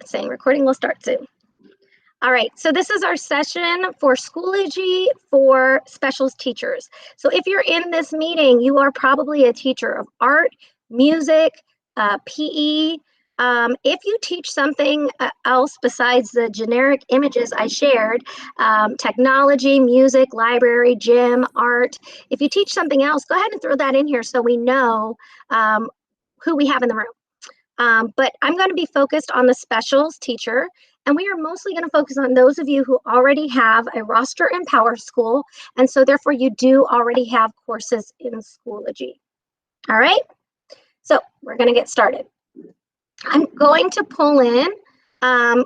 saying recording will start soon. All right, so this is our session for Schoology for specials teachers. So if you're in this meeting, you are probably a teacher of art, music, PE. If you teach something else besides the generic images I shared, technology, music, library, gym, art, if you teach something else, go ahead and throw that in here so we know who we have in the room. But I'm going to be focused on the specials teacher, and we are mostly going to focus on those of you who already have a roster in PowerSchool, and so therefore you do already have courses in Schoology. All right, so we're going to get started. I'm going to pull in an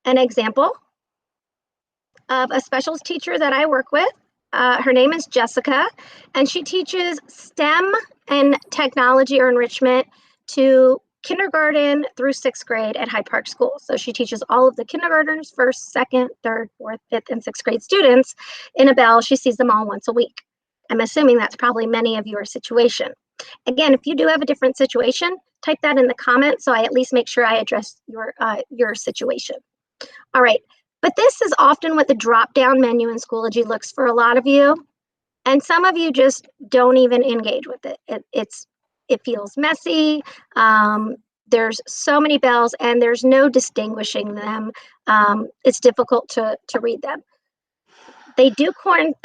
example of a specials teacher that I work with. Her name is Jessica, and she teaches STEM and technology or enrichment to kindergarten through 6th grade at Hyde Park School. So she teaches all of the kindergartners, 1st, 2nd, 3rd, 4th, 5th, and 6th grade students in a bell. She sees them all once a week. I'm assuming that's probably many of your situation. Again, if you do have a different situation, type that in the comments so I at least make sure I address your situation. All right, but this is often what the drop-down menu in Schoology looks for a lot of you, and some of you just don't even engage with it. It feels messy. There's so many bells and there's no distinguishing them. It's difficult to read them. They do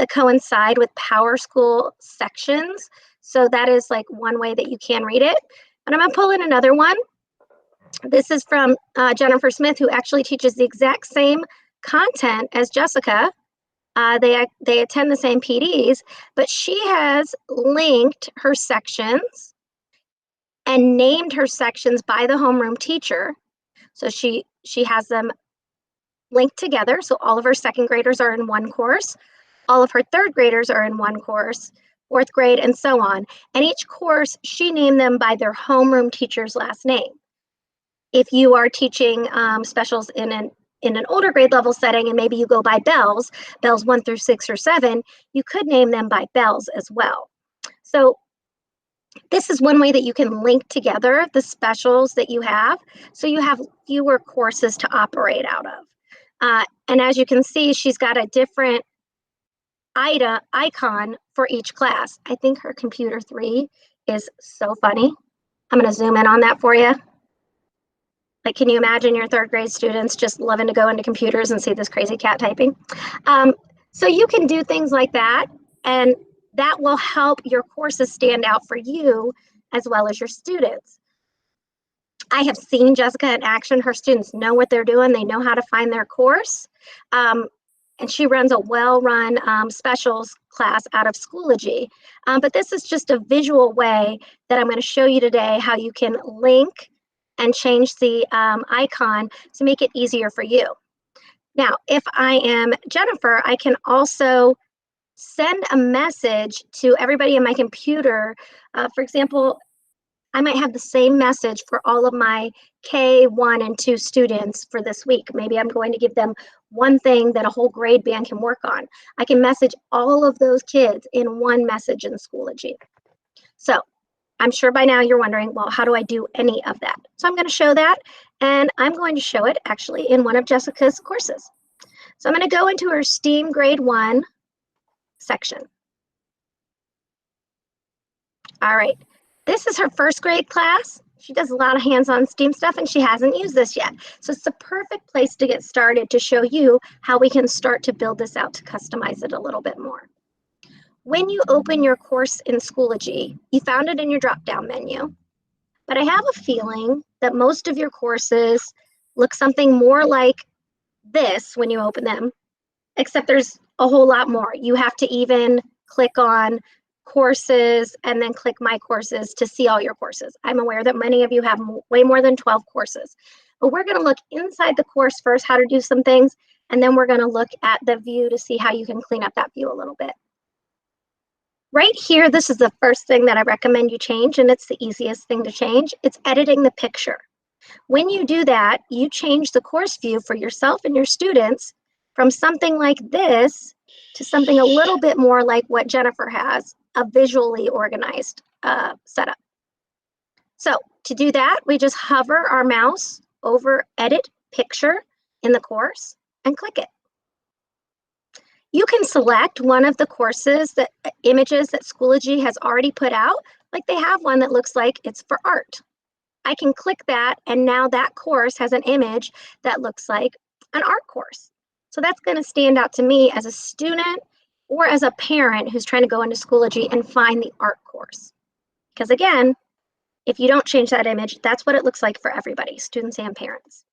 coincide with PowerSchool sections. So that is like one way that you can read it. And I'm gonna pull in another one. This is from Jennifer Smith, who actually teaches the exact same content as Jessica. They attend the same PDs, but she has linked her sections and named her sections by the homeroom teacher. So she has them linked together. So all of her 2nd graders are in one course. All of her 3rd graders are in one course, 4th grade, and so on. And each course, she named them by their homeroom teacher's last name. If you are teaching specials in an older grade level setting, and maybe you go by bells 1 through 6 or 7, you could name them by bells as well. So this is one way that you can link together the specials that you have, so you have fewer courses to operate out of. And as you can see, she's got a different icon for each class. I think her computer 3 is so funny. I'm going to zoom in on that for you. Like, can you imagine your 3rd grade students just loving to go into computers and see this crazy cat typing? So you can do things like that, and that will help your courses stand out for you as well as your students. I have seen Jessica in action. Her students know what they're doing. They know how to find their course. And she runs a well-run specials class out of Schoology. But this is just a visual way that I'm going to show you today how you can link and change the icon to make it easier for you. Now, if I am Jennifer, I can also send a message to everybody in my computer. For example, I might have the same message for all of my K1 and 2 students for this week. Maybe I'm going to give them one thing that a whole grade band can work on. I can message all of those kids in one message in Schoology. So I'm sure by now you're wondering, well, how do I do any of that? So I'm going to show that, and I'm going to show it actually in one of Jessica's courses. So I'm going to go into her STEAM Grade 1 section. All right, this is her 1st grade class. She does a lot of hands-on STEAM stuff, and she hasn't used this yet. So it's the perfect place to get started to show you how we can start to build this out to customize it a little bit more. When you open your course in Schoology, you found it in your drop-down menu, but I have a feeling that most of your courses look something more like this when you open them, except there's a whole lot more. You have to even click on courses and then click my courses to see all your courses. I'm aware that many of you have way more than 12 courses, but we're going to look inside the course first, how to do some things, and then we're going to look at the view to see how you can clean up that view a little bit. Right here, this is the first thing that I recommend you change, and it's the easiest thing to change. It's editing the picture. When you do that, you change the course view for yourself and your students from something like this to something a little bit more like what Jennifer has, a visually organized setup. So to do that, we just hover our mouse over Edit picture in the course and click it. You can select one of the courses that images that Schoology has already put out, like they have one that looks like it's for art. I can click that, and now that course has an image that looks like an art course. So that's going to stand out to me as a student or as a parent who's trying to go into Schoology and find the art course. Because again, if you don't change that image, that's what it looks like for everybody, students and parents.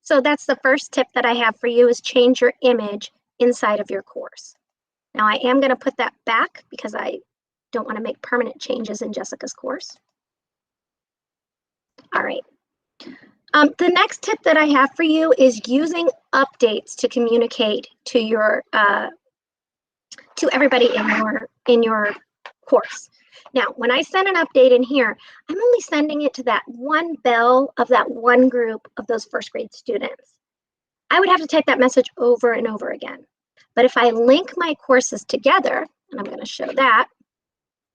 So that's the first tip that I have for you, is change your image inside of your course. Now I am going to put that back because I don't want to make permanent changes in Jessica's course. All right. The next tip that I have for you is using updates to communicate to your to everybody in your course. Now, when I send an update in here, I'm only sending it to that one bell of that one group of those first grade students. I would have to type that message over and over again. But if I link my courses together, and I'm going to show that,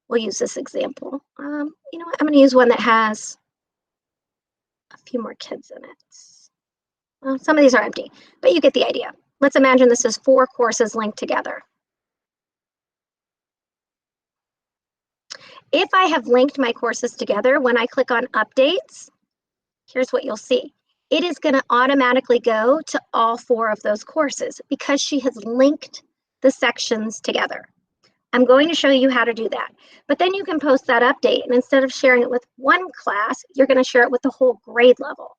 we'll use this example. You know what? I'm going to use one that has a few more kids in it. Well, some of these are empty, but you get the idea. Let's imagine this is 4 courses linked together. If I have linked my courses together, when I click on updates, here's what you'll see. It is going to automatically go to all 4 of those courses because she has linked the sections together. I'm going to show you how to do that. But then you can post that update, and instead of sharing it with one class, you're going to share it with the whole grade level.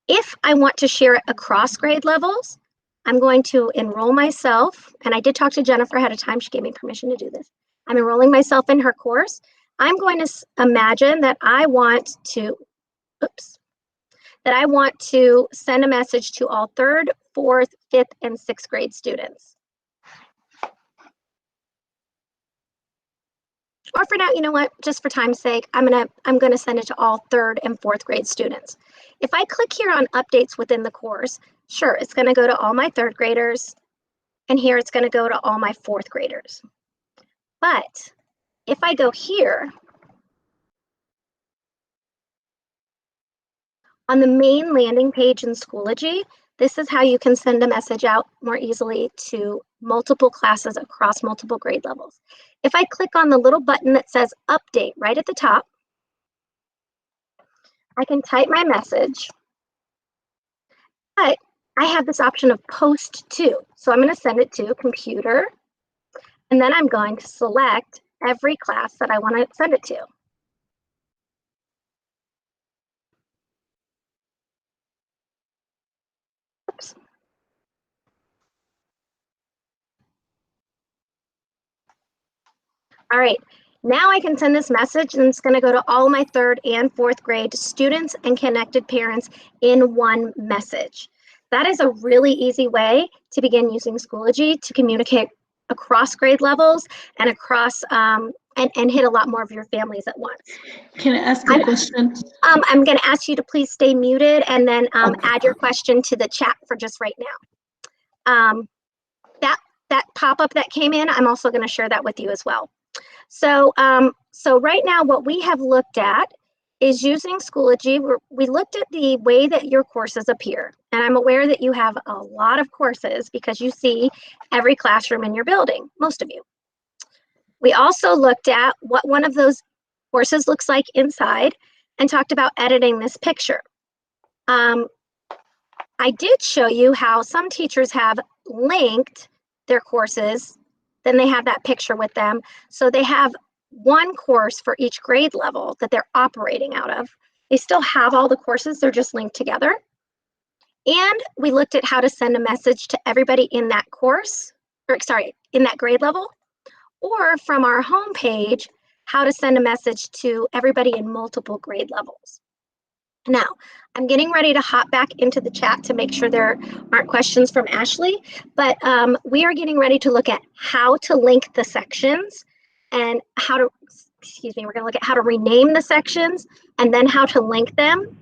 If I want to share it across grade levels, I'm going to enroll myself, and I did talk to Jennifer ahead of time. She gave me permission to do this. I'm enrolling myself in her course. I'm going to imagine that I want to, send a message to all 3rd, 4th, 5th, and 6th grade students. Or for now, you know what, just for time's sake, I'm gonna send it to all 3rd and 4th grade students. If I click here on updates within the course, sure, it's gonna go to all my 3rd graders, and here it's gonna go to all my 4th graders. But if I go here, on the main landing page in Schoology, this is how you can send a message out more easily to multiple classes across multiple grade levels. If I click on the little button that says update right at the top, I can type my message, but I have this option of post to. So I'm going to send it to computer, and then I'm going to select every class that I want to send it to. Oops. All right, now I can send this message, and it's going to go to all my 3rd and 4th grade students and connected parents in one message. That is a really easy way to begin using Schoology to communicate across grade levels and across and hit a lot more of your families at once. Can I ask a question? I'm going to ask you to please stay muted, and then add your question to the chat for just right now. That pop-up that came in, I'm also going to share that with you as well. So, so right now what we have looked at is using Schoology. We looked at the way that your courses appear, and I'm aware that you have a lot of courses because you see every classroom in your building, most of you. We also looked at what one of those courses looks like inside and talked about editing this picture. I did show you how some teachers have linked their courses, then they have that picture with them. So they have one course for each grade level that they're operating out of. They still have all the courses, they're just linked together. And we looked at how to send a message to everybody in that course, or sorry, in that grade level, or from our homepage, how to send a message to everybody in multiple grade levels. Now, I'm getting ready to hop back into the chat to make sure there aren't questions from Ashley, but we are getting ready to look at how to link the sections and how to, excuse me, we're gonna look at how to rename the sections and then how to link them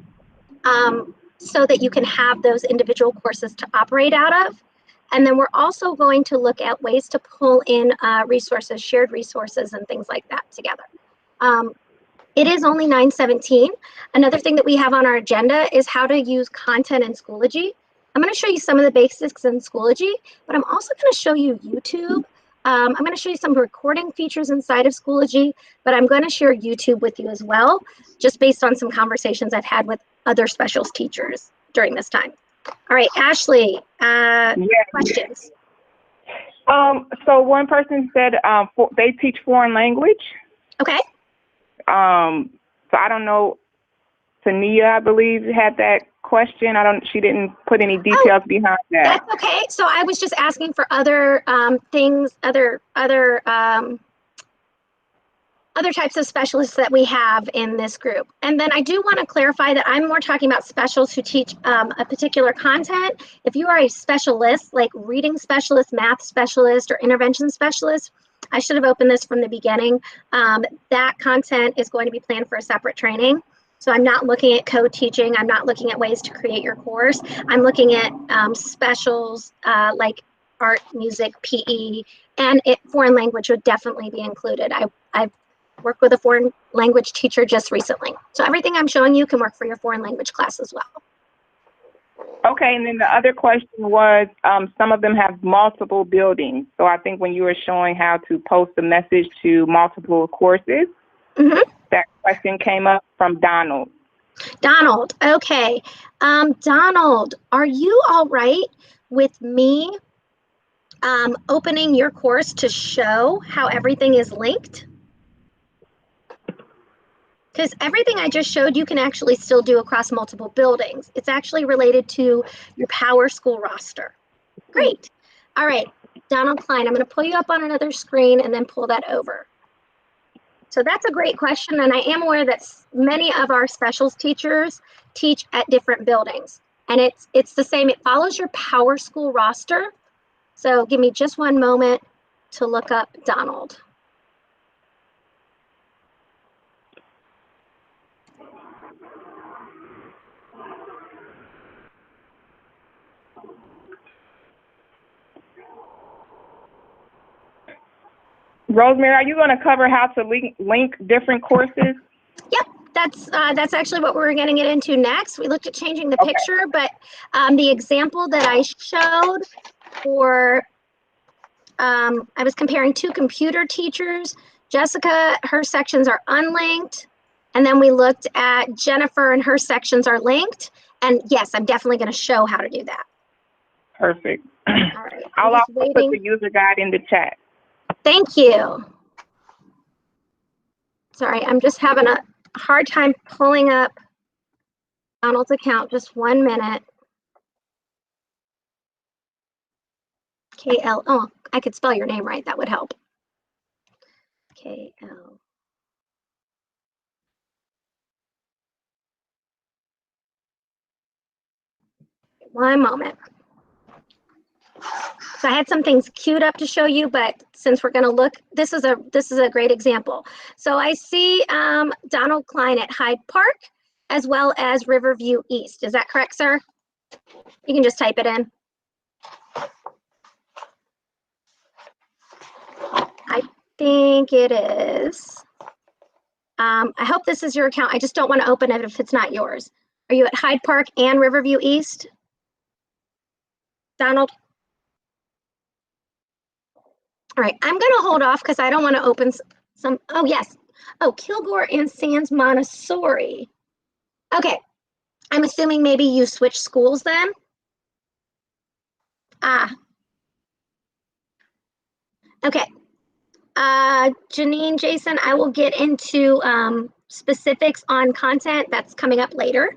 so that you can have those individual courses to operate out of. And then we're also going to look at ways to pull in resources, shared resources and things like that together. It is only 9:17. Another thing that we have on our agenda is how to use content in Schoology. I'm going to show you some of the basics in Schoology, but I'm also going to show you YouTube. I'm going to show you some recording features inside of Schoology, but I'm going to share YouTube with you as well, just based on some conversations I've had with other specials teachers during this time. All right, Ashley, questions? So one person said they teach foreign language. Okay. So I don't know. Tania, I believe, had that question. She didn't put any details behind that. That's okay. So I was just asking for other things, other types of specialists that we have in this group. And then I do want to clarify that I'm more talking about specials who teach a particular content. If you are a specialist, like reading specialist, math specialist, or intervention specialist, I should have opened this from the beginning. That content is going to be planned for a separate training. So I'm not looking at co-teaching. I'm not looking at ways to create your course. I'm looking at specials like art, music, PE, and foreign language would definitely be included. I've worked with a foreign language teacher just recently. So everything I'm showing you can work for your foreign language class as well. Okay, and then the other question was, some of them have multiple buildings. So I think when you were showing how to post a message to multiple courses, that question came up from Donald. Donald, okay. Donald, are you all right with me opening your course to show how everything is linked? Because everything I just showed you can actually still do across multiple buildings. It's actually related to your Power School roster. Great. All right, Donald Klein, I'm going to pull you up on another screen and then pull that over. So that's a great question, and I am aware that many of our specials teachers teach at different buildings. And it's the same, it follows your Power School roster. So give me just one moment to look up Donald. Rosemary, are you going to cover how to link different courses? Yep, that's actually what we're getting it into next. We looked at changing the picture, but the example that I showed for, I was comparing two computer teachers. Jessica, her sections are unlinked. And then we looked at Jennifer and her sections are linked. And yes, I'm definitely going to show how to do that. Perfect. All right, I'll also put the user guide in the chat. Thank you. Sorry, I'm just having a hard time pulling up Donald's account. Just 1 minute. KL. Oh, I could spell your name right. That would help. KL. One moment. So I had some things queued up to show you, but since we're going to look, this is a great example. So I see Donald Klein at Hyde Park, as well as Riverview East. Is that correct, sir? You can just type it in. I think it is. I hope this is your account. I just don't want to open it if it's not yours. Are you at Hyde Park and Riverview East? Donald? All right, I'm going to hold off because I don't want to open some. Oh, yes. Oh, Kilgore and Sands Montessori. Okay. I'm assuming maybe you switched schools then? Okay. Janine, Jason, I will get into specifics on content that's coming up later.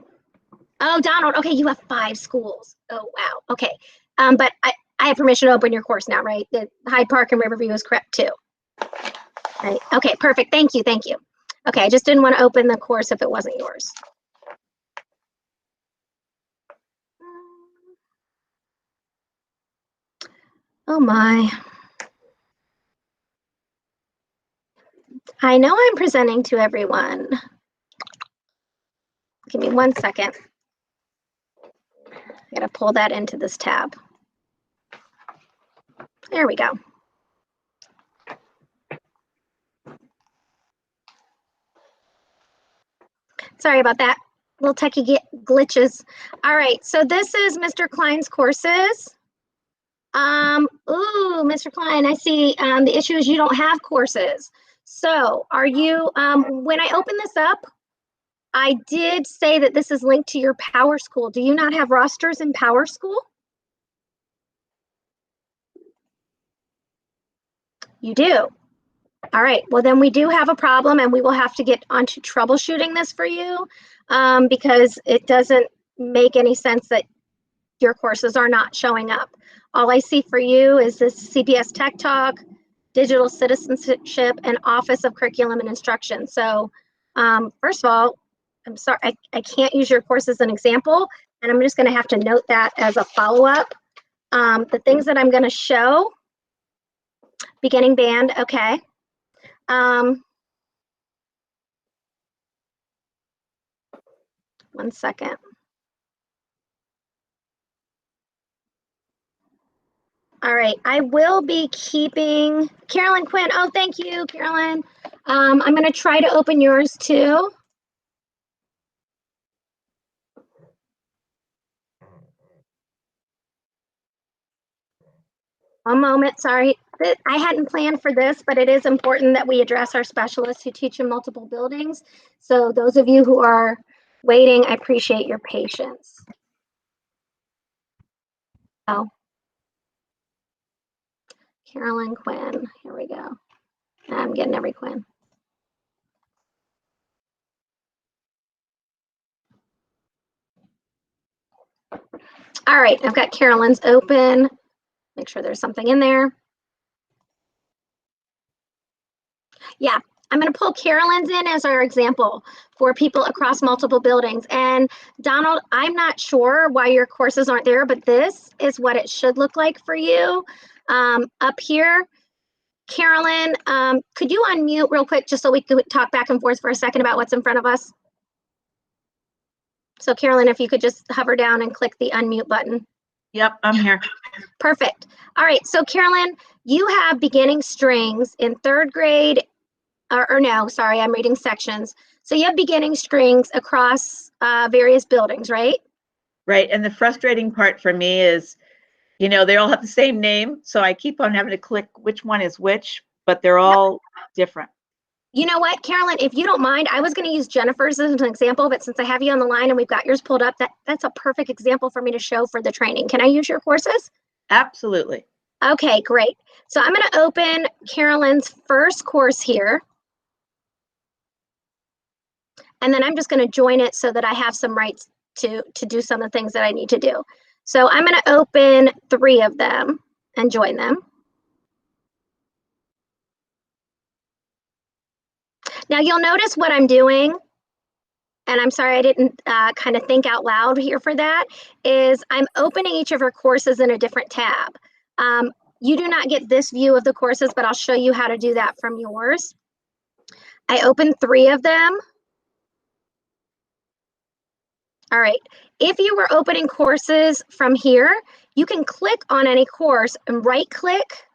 Oh, Donald, okay, you have 5 schools. Oh, wow, okay. But I have permission to open your course now, right? The Hyde Park and Riverview is correct too. Right, okay, perfect, thank you. Okay, I just didn't want to open the course if it wasn't yours. Oh my. I know I'm presenting to everyone. Give me 1 second. I gotta pull that into this tab. There we go. Sorry about that. Little techie glitches. All right, so this is Mr. Klein's courses. Ooh, Mr. Klein, I see the issue is you don't have courses. So are you, when I open this up, I did say that this is linked to your Power School. Do you not have rosters in Power School? You do. All right, well then we do have a problem and we will have to get onto troubleshooting this for you because it doesn't make any sense that your courses are not showing up. All I see for you is this CPS Tech Talk, Digital Citizenship, and Office of Curriculum and Instruction. So first of all, I'm sorry, I can't use your course as an example, and I'm just gonna have to note that as a follow-up. The things that I'm gonna show, beginning band, okay. One second. All right, I will be keeping Carolyn Quinn. Oh, thank you, Carolyn. I'm going to try to open yours too. One moment, sorry. I hadn't planned for this, but it is important that we address our specialists who teach in multiple buildings. So those of you who are waiting, I appreciate your patience. Oh, Carolyn Quinn, here we go. I'm getting every Quinn. All right, I've got Carolyn's open. Make sure there's something in there. Yeah, I'm going to pull Carolyn's in as our example for people across multiple buildings. And Donald, I'm not sure why your courses aren't there, but this is what it should look like for you. Up here, Carolyn, could you unmute real quick just so we could talk back and forth for a second about what's in front of us? So Carolyn, if you could just hover down and click the unmute button. Yep, I'm here. Perfect. All right, so Carolyn, you have beginning strings in third grade, or no, sorry, I'm reading sections. So you have beginning strings across various buildings, right? Right, and the frustrating part for me is, you know, they all have the same name, so I keep on having to click which one is which, but they're all different. You know what, Carolyn, if you don't mind, I was going to use Jennifer's as an example, but since I have you on the line and we've got yours pulled up, that's a perfect example for me to show for the training. Can I use your courses? Absolutely. Okay, great. So I'm going to open Carolyn's first course here. And then I'm just going to join it so that I have some rights to do some of the things that I need to do. So I'm going to open 3 of them and join them. Now you'll notice what I'm doing, and I'm sorry I didn't kind of think out loud here for that, is I'm opening each of her courses in a different tab. You do not get this view of the courses, but I'll show you how to do that from yours. I opened 3 of them. All right, if you were opening courses from here, you can click on any course and right click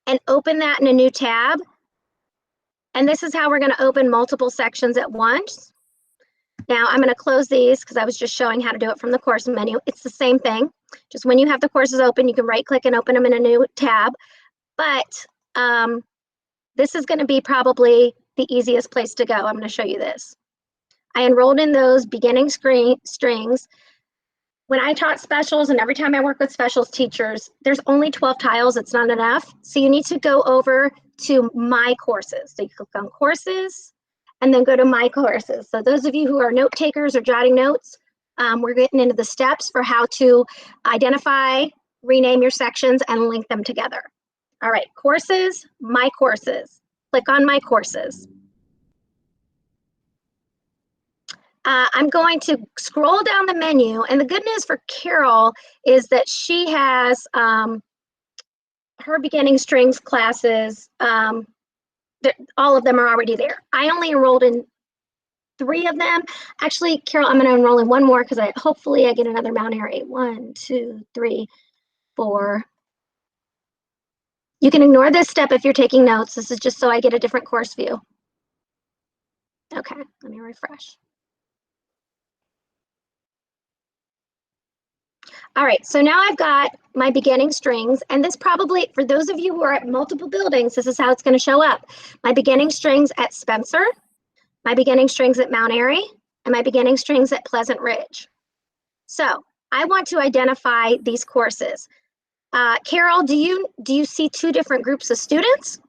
and open that in a new tab. And this is how we're going to open multiple sections at once. Now I'm going to close these because I was just showing how to do it from the course menu. It's the same thing. Just when you have the courses open, you can right click and open them in a new tab. But this is going to be probably the easiest place to go. I'm going to show you this. I enrolled in those beginning strings. When I taught specials, and every time I work with specials teachers, there's only 12 tiles. It's not enough. So you need to go over to My Courses. So you click on Courses and then go to My Courses. So those of you who are note takers or jotting notes, we're getting into the steps for how to identify, rename your sections, and link them together. All right, Courses, My Courses. Click on My Courses. I'm going to scroll down the menu, and the good news for Carol is that she has her beginning strings classes. All of them are already there. I only enrolled in 3 of them. Actually, Carol, I'm going to enroll in 1 more because hopefully I get another Mount Airy. 1, 2, 3, 4. You can ignore this step if you're taking notes. This is just so I get a different course view. Okay, let me refresh. All right, so now I've got my beginning strings, and this probably, for those of you who are at multiple buildings, this is how it's going to show up. My beginning strings at Spencer, my beginning strings at Mount Airy, and my beginning strings at Pleasant Ridge. So I want to identify these courses. Carol, do you see two different groups of students?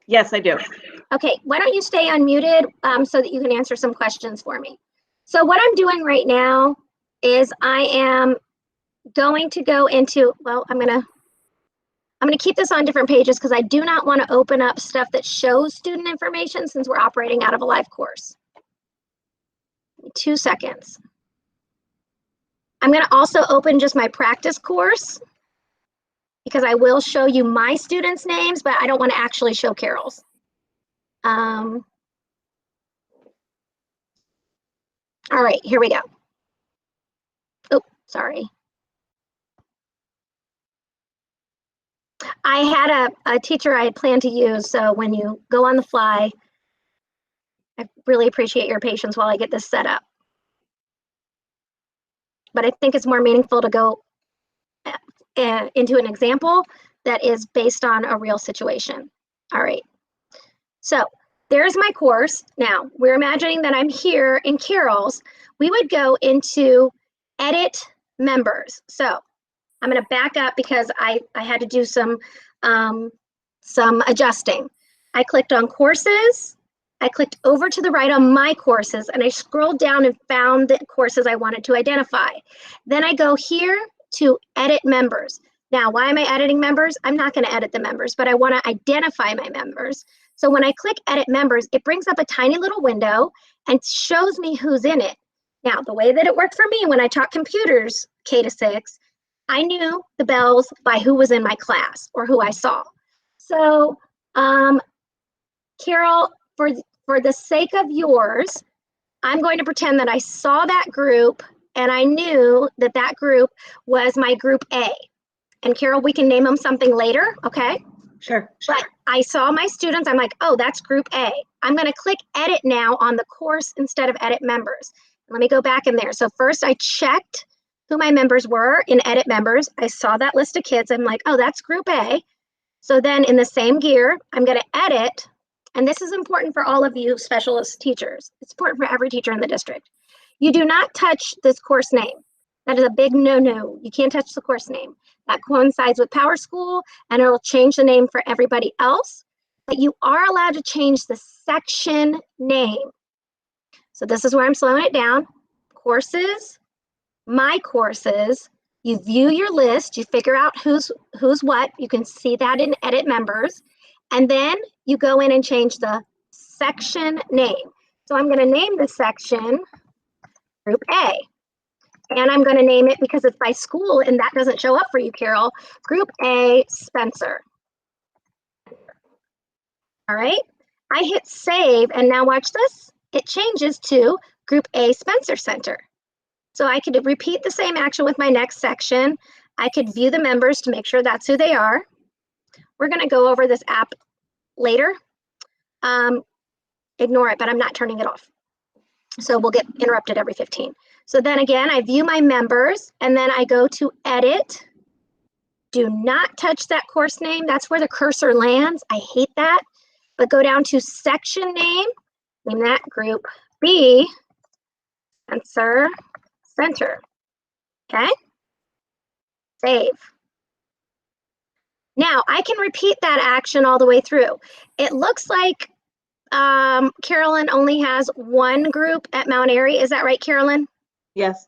Yes, I do. Okay, why don't you stay unmuted so that you can answer some questions for me. So what I'm doing right now is I am going to go into, well, I'm gonna keep this on different pages because I do not want to open up stuff that shows student information since we're operating out of a live course. 2 seconds. I'm going to also open just my practice course because I will show you my students' names, but I don't want to actually show Carol's. All right, here we go. Oh, sorry. I had a teacher I had planned to use, so when you go on the fly, I really appreciate your patience while I get this set up. But I think it's more meaningful to go into an example that is based on a real situation. All right, so there's my course. Now, we're imagining that I'm here in Carol's. We would go into edit members. So I'm going to back up because I had to do some adjusting. I clicked on courses. I clicked over to the right on my courses, and I scrolled down and found the courses I wanted to identify. Then I go here to edit members. Now, why am I editing members? I'm not going to edit the members, but I want to identify my members. So when I click edit members, it brings up a tiny little window and shows me who's in it. Now, the way that it worked for me when I taught computers K to 6, I knew the bells by who was in my class or who I saw. So, Carol, for the sake of yours, I'm going to pretend that I saw that group and I knew that that group was my group A. And Carol, we can name them something later, okay? Sure. But I saw my students, I'm like, oh, that's group A. I'm gonna click edit now on the course instead of edit members. Let me go back in there. So first I checked who my members were in edit members. I saw that list of kids. I'm like, oh, that's group A. So then in the same gear, I'm gonna edit, and this is important for all of you specialist teachers. It's important for every teacher in the district. You do not touch this course name. That is a big no-no. You can't touch the course name. That coincides with PowerSchool, and it'll change the name for everybody else. But you are allowed to change the section name. So this is where I'm slowing it down. Courses, my courses. You view your list. You figure out who's what. You can see that in edit members. And then you go in and change the section name. So I'm going to name this section Group A. And I'm going to name it, because it's by school and that doesn't show up for you, Carol, Group A Spencer. All right, I hit save, and now watch this. It changes to Group A Spencer Center. So I could repeat the same action with my next section. I could view the members to make sure that's who they are. We're going to go over this app later. Ignore it, but I'm not turning it off. So we'll get interrupted every 15. So then again, I view my members, and then I go to edit. Do not touch that course name. That's where the cursor lands. I hate that. But go down to section name that Group B, Spencer Center. Okay? Save. Now I can repeat that action all the way through. It looks like Carolyn only has one group at Mount Airy. Is that right, Carolyn? Yes.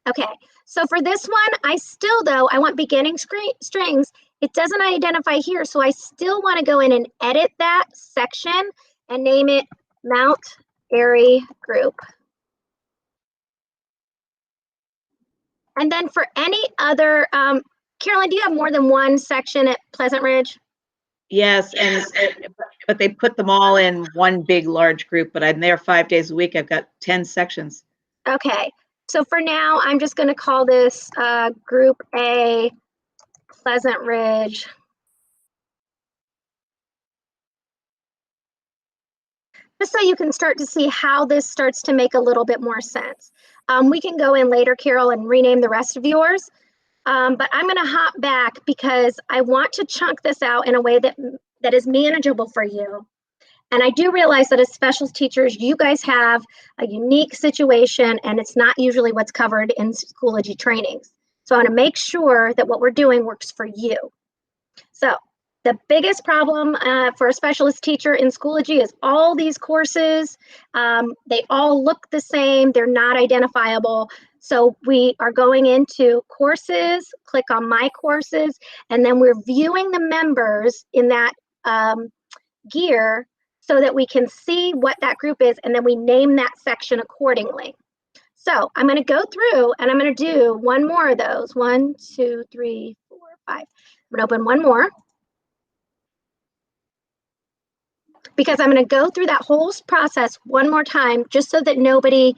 Okay, so for this one, I still, though, I want beginning strings. It doesn't identify here, so I still want to go in and edit that section and name it Mount Airy Group. And then for any other, Carolyn, do you have more than one section at Pleasant Ridge? Yes, but they put them all in one big, large group, but I'm there 5 days a week. I've got 10 sections. Okay, so for now, I'm just going to call this Group A Pleasant Ridge. Just so you can start to see how this starts to make a little bit more sense. We can go in later, Carol, and rename the rest of yours. But I'm going to hop back because I want to chunk this out in a way that is manageable for you. And I do realize that as special teachers, you guys have a unique situation, and it's not usually what's covered in Schoology trainings. So I want to make sure that what we're doing works for you. So the biggest problem for a specialist teacher in Schoology is all these courses. They all look the same. They're not identifiable. So we are going into courses, click on My Courses, and then we're viewing the members in that gear so that we can see what that group is, and then we name that section accordingly. So I'm going to go through and I'm going to do one more of those. 1, 2, 3, 4, 5. I'm going to open one more because I'm going to go through that whole process one more time just so that nobody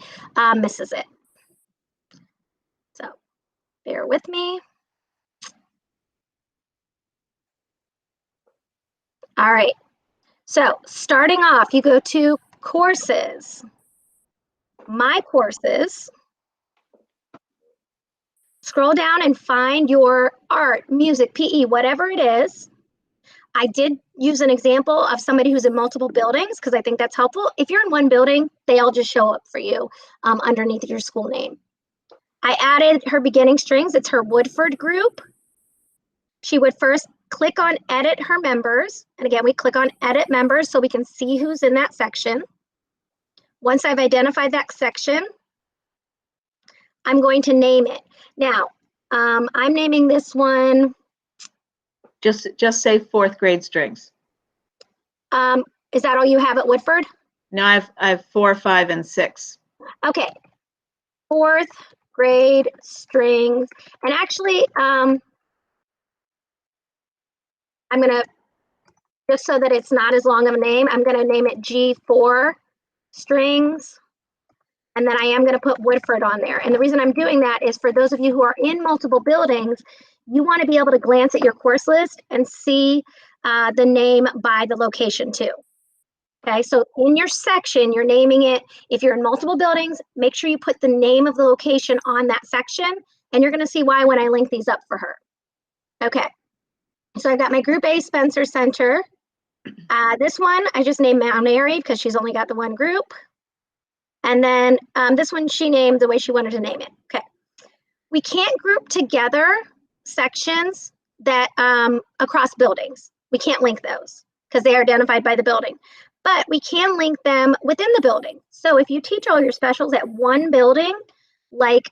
misses it. So bear with me. All right. So starting off, you go to Courses, My Courses. Scroll down and find your art, music, PE, whatever it is. I did use an example of somebody who's in multiple buildings because I think that's helpful. If you're in one building, they all just show up for you underneath your school name. I added her beginning strings. It's her Woodford group. She would first click on Edit Her Members. And again, we click on Edit Members so we can see who's in that section. Once I've identified that section, I'm going to name it. Now, I'm naming this one. Just say 4th grade strings. Is that all you have at Woodford? No, I have 4, 5, and 6. Okay. 4th grade strings. And actually, I'm going to, just so that it's not as long of a name, I'm going to name it G4 strings. And then I am going to put Woodford on there. And the reason I'm doing that is for those of you who are in multiple buildings, you want to be able to glance at your course list and see the name by the location too. Okay, so in your section, you're naming it. If you're in multiple buildings, make sure you put the name of the location on that section, and you're going to see why when I link these up for her. Okay, so I've got my Group A Spencer Center. This one, I just named Mount Airy because she's only got the one group. And then this one she named the way she wanted to name it. Okay. We can't group together sections that across buildings. We can't link those because they are identified by the building. But we can link them within the building. So if you teach all your specials at one building, like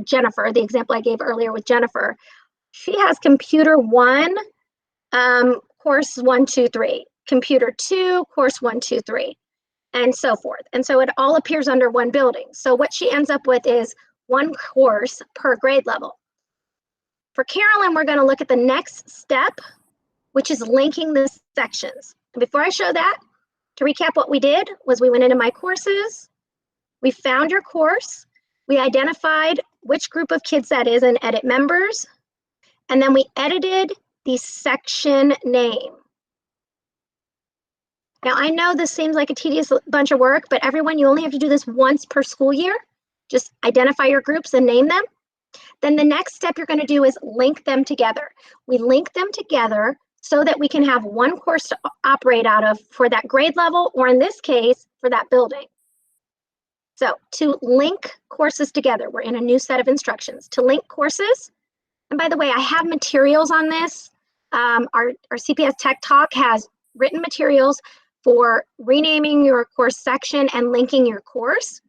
Jennifer, the example I gave earlier with Jennifer, she has Computer 1, course 1, 2, 3, Computer 2, course 1, 2, 3. And so forth. And so it all appears under one building. So what she ends up with is one course per grade level. For Carolyn, we're going to look at the next step, which is linking the sections. And before I show that, to recap what we did was we went into My Courses, we found your course, we identified which group of kids that is and Edit Members, and then we edited the section name. Now, I know this seems like a tedious bunch of work, but everyone, you only have to do this once per school year. Just identify your groups and name them. Then the next step you're going to do is link them together. We link them together so that we can have one course to operate out of for that grade level, or in this case, for that building. So to link courses together, we're in a new set of instructions. To link courses, and by the way, I have materials on this. Our CPS Tech Talk has written materials for renaming your course section and linking your course,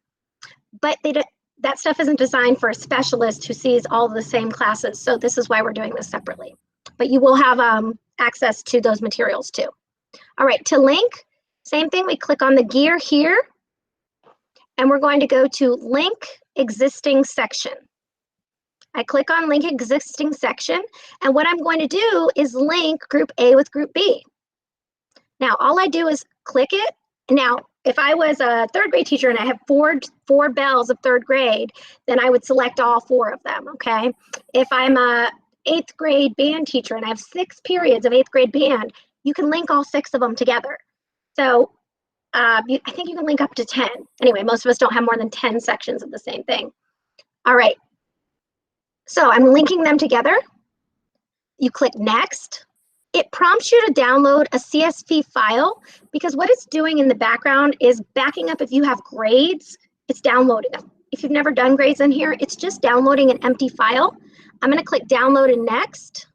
but that stuff isn't designed for a specialist who sees all the same classes. So this is why we're doing this separately. But you will have access to those materials too. All right, to link, same thing. We click on the gear here, and we're going to go to Link Existing Section. I click on Link Existing Section, and what I'm going to do is link Group A with Group B. Now, all I do is click it. Now, if I was a 3rd grade teacher and I have four bells of 3rd grade, then I would select all 4 of them, okay? If I'm a 8th grade band teacher and I have 6 periods of 8th grade band, you can link all 6 of them together. So I think you can link up to 10. Anyway, most of us don't have more than 10 sections of the same thing. All right. So I'm linking them together. You click next. It prompts you to download a CSV file because what it's doing in the background is backing up if you have grades, it's downloading them. If you've never done grades in here, it's just downloading an empty file. I'm going to click download and next.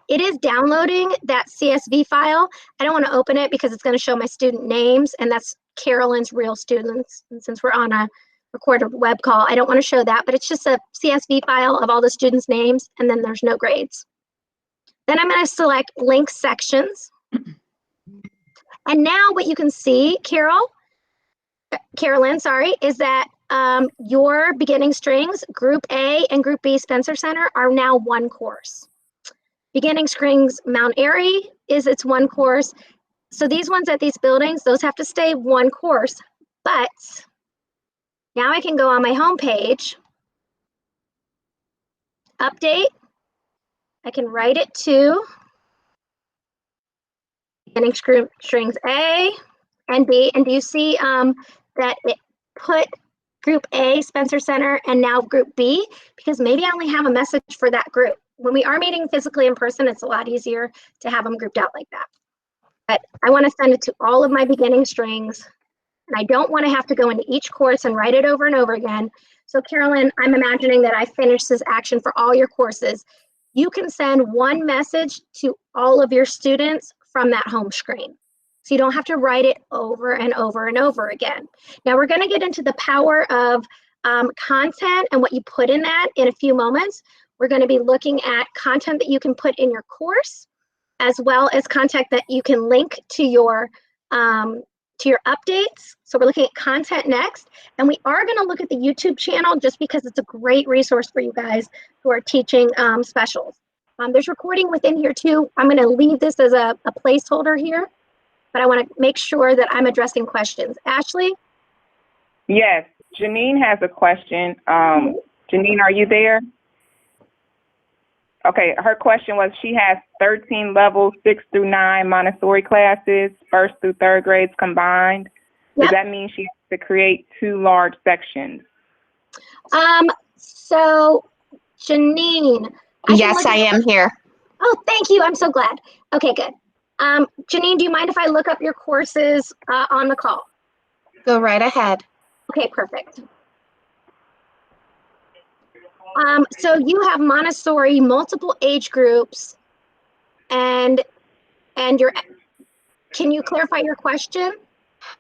It is downloading that CSV file. I don't want to open it because it's going to show my student names, and that's Carolyn's real students. And since we're on a recorded web call, I don't want to show that, but it's just a CSV file of all the students' names, and then there's no grades. Then I'm going to select link sections. And now what you can see, Carolyn, sorry, is that your beginning strings, Group A and Group B Spencer Center, are now one course. Beginning strings Mount Airy is its one course. So these ones at these buildings, those have to stay one course. But now I can go on my home page, update. I can write it to beginning strings A and B. And do you see that it put Group A, Spencer Center, and now Group B? Because maybe I only have a message for that group. When we are meeting physically in person, it's a lot easier to have them grouped out like that. But I want to send it to all of my beginning strings. And I don't want to have to go into each course and write it over and over again. So Carolyn, I'm imagining that I finished this action for all your courses. You can send one message to all of your students from that home screen. So you don't have to write it over and over and over again. Now we're going to get into the power of content and what you put in that in a few moments. We're going to be looking at content that you can put in your course, as well as content that you can link to your updates. So we're looking at content next, and we are going to look at the YouTube channel just because it's a great resource for you guys who are teaching specials. There's recording within here too. I'm going to leave this as a placeholder here, but I want to make sure that I'm addressing questions. Ashley? Yes, Janine has a question. Janine, are you there? Okay, her question was she has 13 levels, 6 through 9 Montessori classes, 1st through 3rd grades combined. Yep. Does that mean she has to create 2 large sections? So Janine. Yes, I am here. Oh, thank you. I'm so glad. Okay, good. Janine, do you mind if I look up your courses on the call? Go right ahead. Okay, perfect. So you have Montessori, multiple age groups, and can you clarify your question?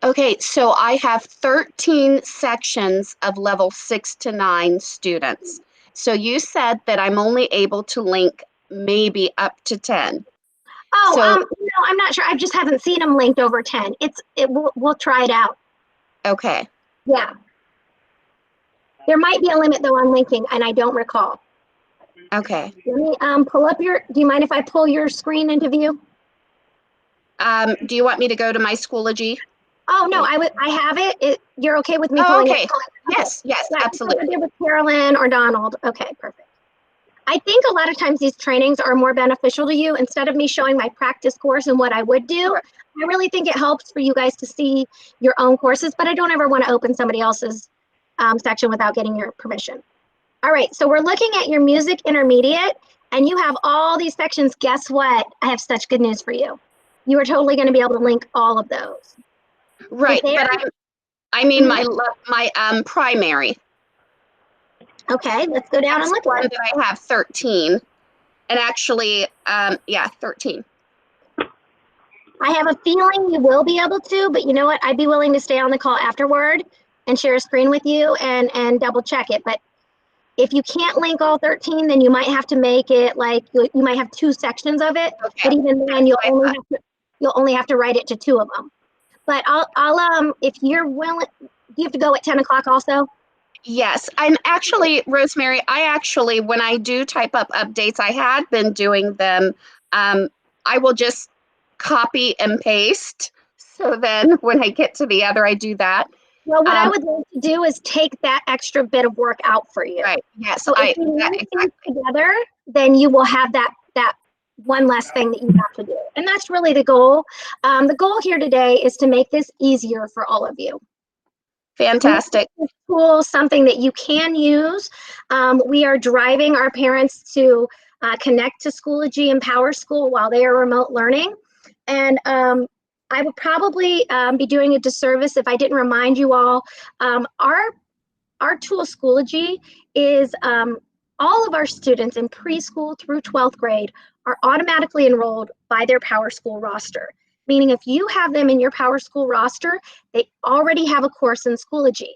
Okay, so I have 13 sections of level 6 to 9 students. So you said that I'm only able to link maybe up to 10. Oh, so, no, I'm not sure. I just haven't seen them linked over 10. We'll try it out. Okay. Yeah. There might be a limit though on linking, and I don't recall. Okay. Let me pull up do you mind if I pull your screen into view? Do you want me to go to my Schoology? Oh, no, I have it. You're okay with me Oh, pulling okay. it? Yes, yes, Yeah, absolutely. I did with Carolyn or Donald. Okay, perfect. I think a lot of times these trainings are more beneficial to you. Instead of me showing my practice course and what I would do, I really think it helps for you guys to see your own courses, but I don't ever want to open somebody else's section without getting your permission. All right, so we're looking at your music intermediate, and you have all these sections. Guess what? I have such good news for you. You are totally going to be able to link all of those. Right, but I mean my primary. Okay, let's go down and look at it. That I have 13, and actually, yeah, 13. I have a feeling you will be able to, but you know what? I'd be willing to stay on the call afterward and share a screen with you and double check it. But if you can't link all 13, then you might have to make it like you might have 2 sections of it. Okay. But even then, you'll only have to write it to 2 of them. But I'll if you're willing, do you have to go at 10 o'clock also? Yes, I'm actually, Rosemary, when I do type up updates, I had been doing them. I will just copy and paste. So then when I get to the other, I do that. Well, what I would like to do is take that extra bit of work out for you. Right. Yes. So if you link things together, then you will have that one less thing that you have to do. And that's really the goal. The goal here today is to make this easier for all of you. Fantastic. Tool, something that you can use. We are driving our parents to connect to Schoology and PowerSchool while they are remote learning. And I would probably be doing a disservice if I didn't remind you all. Our tool Schoology is all of our students in preschool through 12th grade are automatically enrolled by their PowerSchool roster. Meaning if you have them in your PowerSchool roster, they already have a course in Schoology.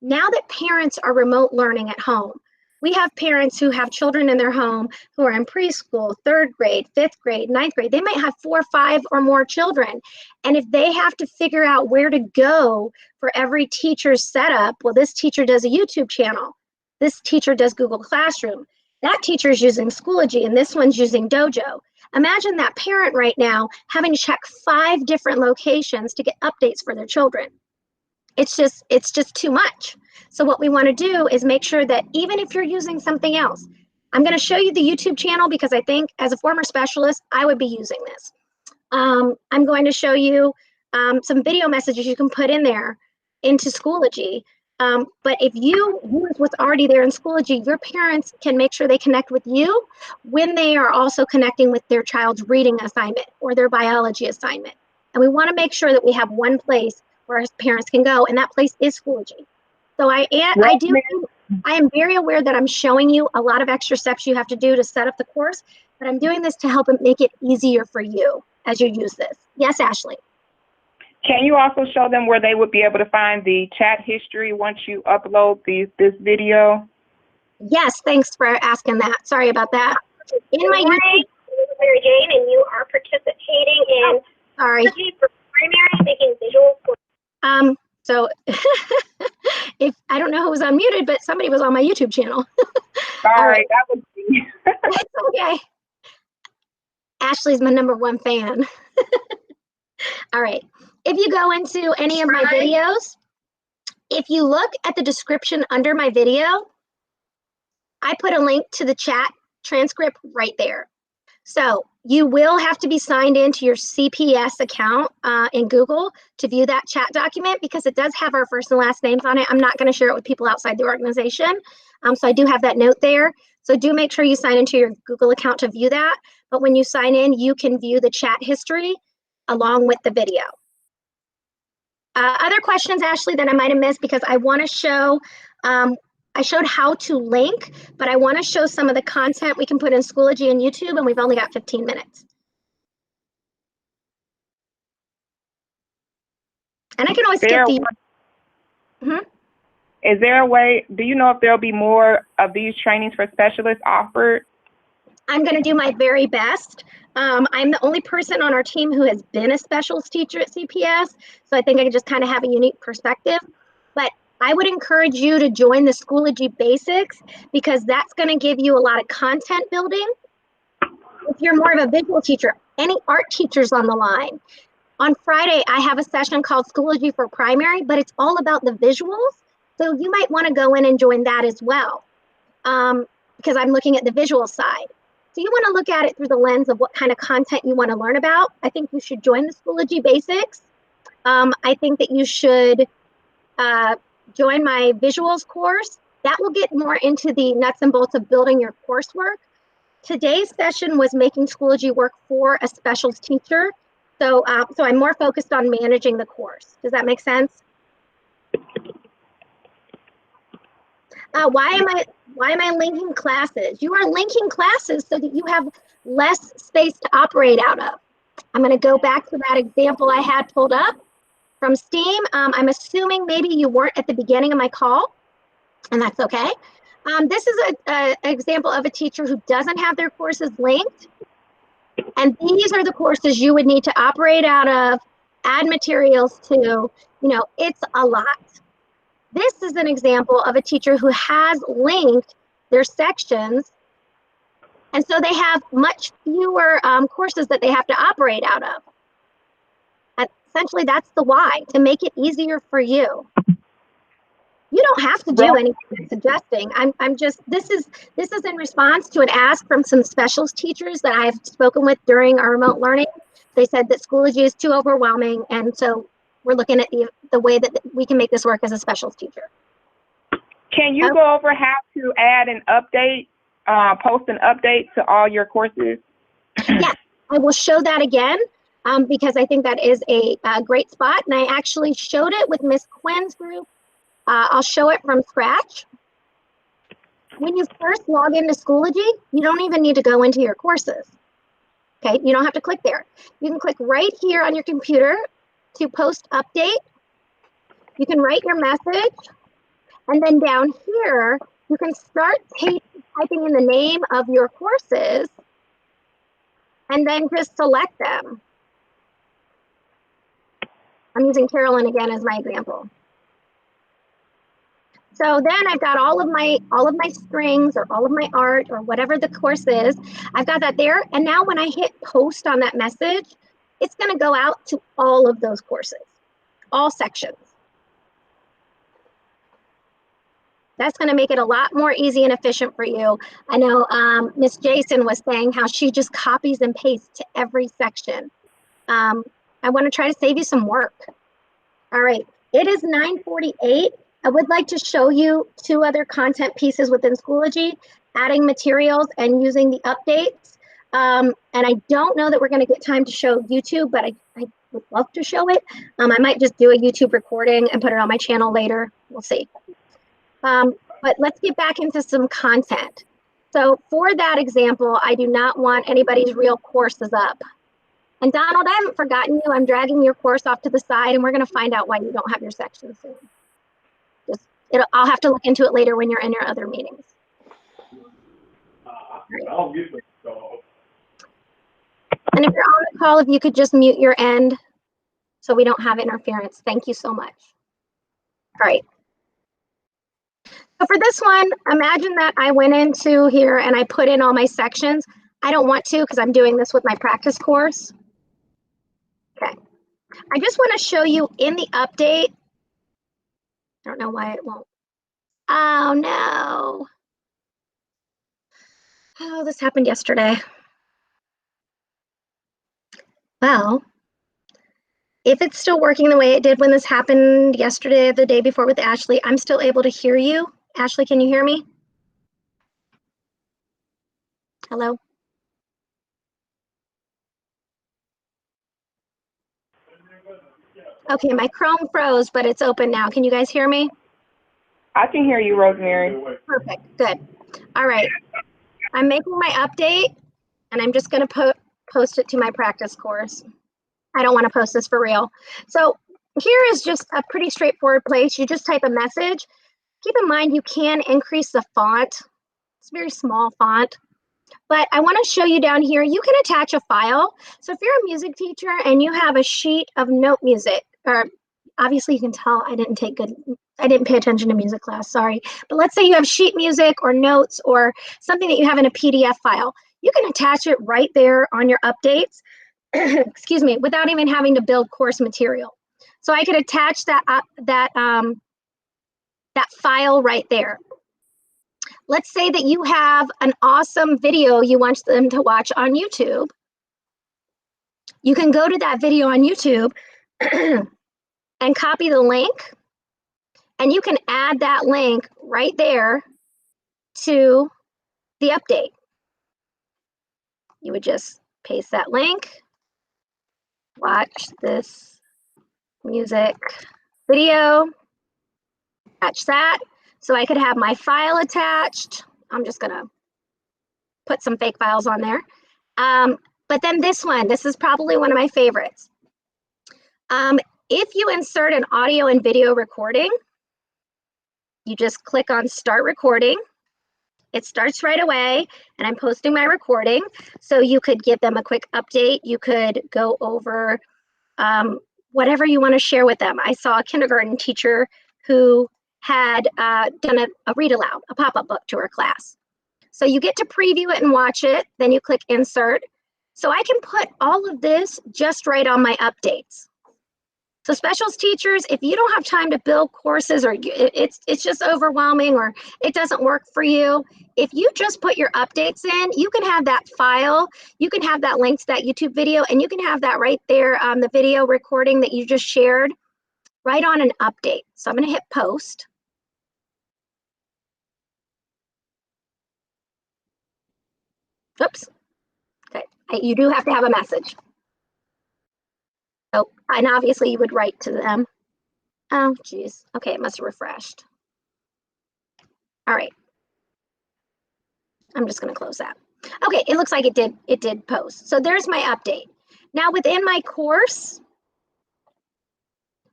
Now that parents are remote learning at home, we have parents who have children in their home who are in preschool, 3rd grade, 5th grade, 9th grade. They might have 4, 5 or more children. And if they have to figure out where to go for every teacher's setup, well, this teacher does a YouTube channel. This teacher does Google Classroom. That teacher is using Schoology and this one's using Dojo. Imagine that parent right now having to check 5 different locations to get updates for their children. It's just too much. So what we want to do is make sure that even if you're using something else, I'm going to show you the YouTube channel because I think as a former specialist, I would be using this. I'm going to show you some video messages you can put in there into Schoology. But if you use what's already there in Schoology, your parents can make sure they connect with you when they are also connecting with their child's reading assignment or their biology assignment. And we want to make sure that we have one place where parents can go, and that place is Schoology. So I am very aware that I'm showing you a lot of extra steps you have to do to set up the course, but I'm doing this to help make it easier for you as you use this. Yes, Ashley? Can you also show them where they would be able to find the chat history once you upload this video? Yes, thanks for asking that. Sorry about that. In my YouTube, Mary Jane, and you are participating in for primary making visual. So if I don't know who was unmuted, but somebody was on my YouTube channel. Sorry, that was me. That's okay. Ashley's my #1 fan. All right. If you go into any of my videos, if you look at the description under my video, I put a link to the chat transcript right there. So you will have to be signed into your CPS account in Google to view that chat document because it does have our first and last names on it. I'm not going to share it with people outside the organization. So I do have that note there. So do make sure you sign into your Google account to view that. But when you sign in, you can view the chat history along with the video. Other questions, Ashley, that I might have missed because I want to show, I showed how to link, but I want to show some of the content we can put in Schoology and YouTube, and we've only got 15 minutes. And I can always skip the... Is there a way, do you know if there'll be more of these trainings for specialists offered? I'm going to do my very best. I'm the only person on our team who has been a specialist teacher at CPS, so I think I can just kind of have a unique perspective. But I would encourage you to join the Schoology Basics because that's going to give you a lot of content building. If you're more of a visual teacher, any art teachers on the line. On Friday, I have a session called Schoology for Primary, but it's all about the visuals. So you might want to go in and join that as well because I'm looking at the visual side. So you want to look at it through the lens of what kind of content you want to learn about. I think you should join the Schoology Basics. I think that you should join my visuals course. That will get more into the nuts and bolts of building your coursework. Today's session was making Schoology work for a specialist teacher. So, so I'm more focused on managing the course. Does that make sense? Why am I linking classes? You are linking classes so that you have less space to operate out of. I'm going to go back to that example I had pulled up from STEAM. I'm assuming maybe you weren't at the beginning of my call, and that's okay. This is an example of a teacher who doesn't have their courses linked. And these are the courses you would need to operate out of, add materials to, it's a lot. This is an example of a teacher who has linked their sections. And so they have much fewer courses that they have to operate out of. And essentially, that's the why, to make it easier for you. You don't have to do anything I'm suggesting. I'm just, this is in response to an ask from some specials teachers that I've spoken with during our remote learning. They said that Schoology is too overwhelming, and so we're looking at the way that we can make this work as a specials teacher. Can you go over how to add an update, post an update to all your courses? Yes, I will show that again because I think that is a great spot, and I actually showed it with Miss Quinn's group. I'll show it from scratch. When you first log into Schoology, you don't even need to go into your courses. Okay, you don't have to click there. You can click right here on your computer to post update. You can write your message, and then down here, you can start typing in the name of your courses, and then just select them. I'm using Carolyn again as my example. So then I've got all of my strings or all of my art or whatever the course is. I've got that there. And now when I hit post on that message, it's going to go out to all of those courses, all sections. That's going to make it a lot more easy and efficient for you. I know Miss Jason was saying how she just copies and pastes to every section. I want to try to save you some work. All right, it is 9:48. I would like to show you two other content pieces within Schoology, adding materials and using the updates. And I don't know that we're going to get time to show YouTube, but I would love to show it. I might just do a YouTube recording and put it on my channel later. We'll see. But let's get back into some content. So for that example, I do not want anybody's real courses up. And Donald, I haven't forgotten you. I'm dragging your course off to the side, and we're going to find out why you don't have your section soon. I'll have to look into it later when you're in your other meetings. Right. And if you're on the call, if you could just mute your end so we don't have interference. Thank you so much. All right. So for this one, imagine that I went into here and I put in all my sections. I don't want to because I'm doing this with my practice course. Okay. I just want to show you in the update. I don't know why it won't. Oh, no. Oh, this happened yesterday. Well, if it's still working the way it did when this happened yesterday or the day before with Ashley, I'm still able to hear you. Ashley, can you hear me? Hello? Okay, my Chrome froze, but it's open now. Can you guys hear me? I can hear you, Rosemary. Perfect, good. All right, I'm making my update, and I'm just gonna post it to my practice course. I don't wanna post this for real. So here is just a pretty straightforward place. You just type a message. Keep in mind, you can increase the font. It's a very small font. But I want to show you down here, you can attach a file. So if you're a music teacher and you have a sheet of note music, or obviously you can tell I didn't pay attention to music class, sorry. But let's say you have sheet music or notes or something that you have in a PDF file. You can attach it right there on your updates, excuse me, without even having to build course material. So I could attach that file right there. Let's say that you have an awesome video you want them to watch on YouTube. You can go to that video on YouTube and copy the link, and you can add that link right there to the update. You would just paste that link, watch this music video, attach that. So I could have my file attached. I'm just gonna put some fake files on there. But then this is probably one of my favorites. If you insert an audio and video recording, you just click on Start Recording. It starts right away, and I'm posting my recording. So you could give them a quick update. You could go over whatever you want to share with them. I saw a kindergarten teacher who had done a read aloud, a pop-up book to her class. So you get to preview it and watch it, then you click Insert. So I can put all of this just right on my updates. So specials teachers, if you don't have time to build courses, or it's just overwhelming, or it doesn't work for you, if you just put your updates in, you can have that file, you can have that link to that YouTube video, and you can have that right there, the video recording that you just shared, right on an update. So I'm going to hit post. Oops. Okay, you do have to have a message. Oh, and obviously you would write to them. Oh, geez. Okay, it must have refreshed. All right. I'm just going to close that. Okay, it looks like it did post. So there's my update. Now within my course,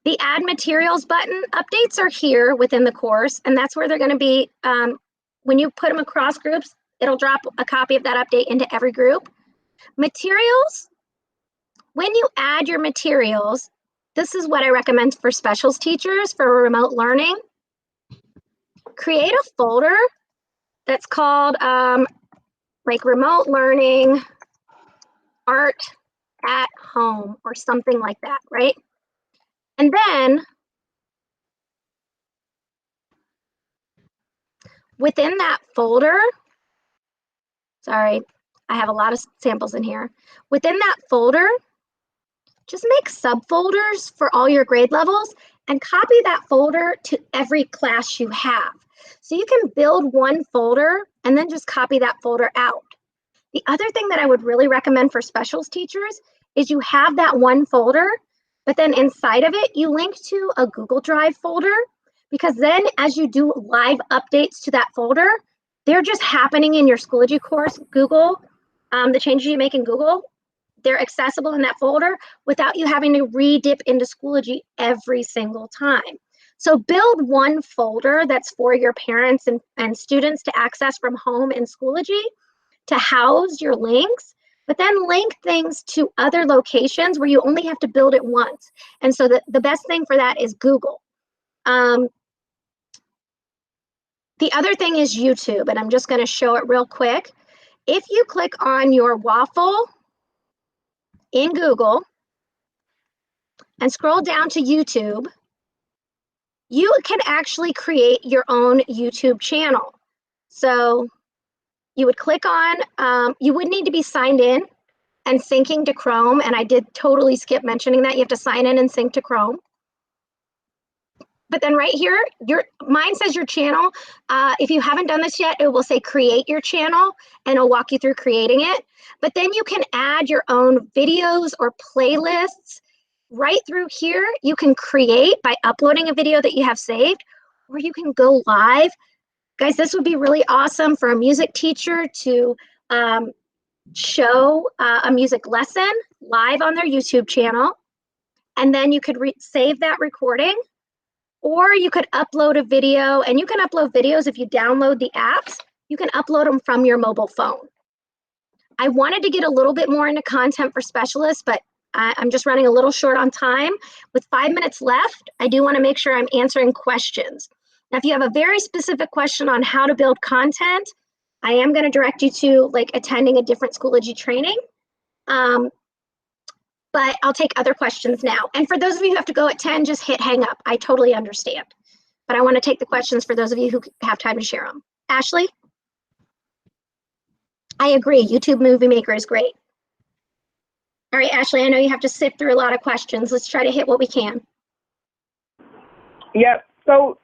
the add materials button, updates are here within the course, and that's where they're going to be. When you put them across groups, it'll drop a copy of that update into every group. Materials, when you add your materials, this is what I recommend for specials teachers for remote learning. Create a folder that's called like remote learning art at home or something like that, right? And then within that folder, sorry, I have a lot of samples in here. Within that folder, just make subfolders for all your grade levels and copy that folder to every class you have. So you can build one folder and then just copy that folder out. The other thing that I would really recommend for specials teachers is you have that one folder, but then inside of it, you link to a Google Drive folder, because then as you do live updates to that folder, they're just happening in your Schoology course, Google, the changes you make in Google, they're accessible in that folder without you having to re-dip into Schoology every single time. So build one folder that's for your parents and students to access from home in Schoology to house your links, but then link things to other locations where you only have to build it once. And so the best thing for that is Google. The other thing is YouTube, and I'm just going to show it real quick. If you click on your waffle in Google and scroll down to YouTube, you can actually create your own YouTube channel. So you would click on, you would need to be signed in and syncing to Chrome, and I did totally skip mentioning that. You have to sign in and sync to Chrome. But then right here, mine says your channel. If you haven't done this yet, it will say create your channel, and it'll walk you through creating it. But then you can add your own videos or playlists right through here. You can create by uploading a video that you have saved, or you can go live. Guys, this would be really awesome for a music teacher to show a music lesson live on their YouTube channel. And then you could save that recording, or you could upload a video, and you can upload videos if you download the apps, you can upload them from your mobile phone. I wanted to get a little bit more into content for specialists, but I'm just running a little short on time. With 5 minutes left, I do want to make sure I'm answering questions. Now, if you have a very specific question on how to build content, I am going to direct you to like attending a different Schoology training. But I'll take other questions now. And for those of you who have to go at 10, just hit hang up. I totally understand. But I want to take the questions for those of you who have time to share them. Ashley? I agree. YouTube Movie Maker is great. All right, Ashley, I know you have to sift through a lot of questions. Let's try to hit what we can. Yep. So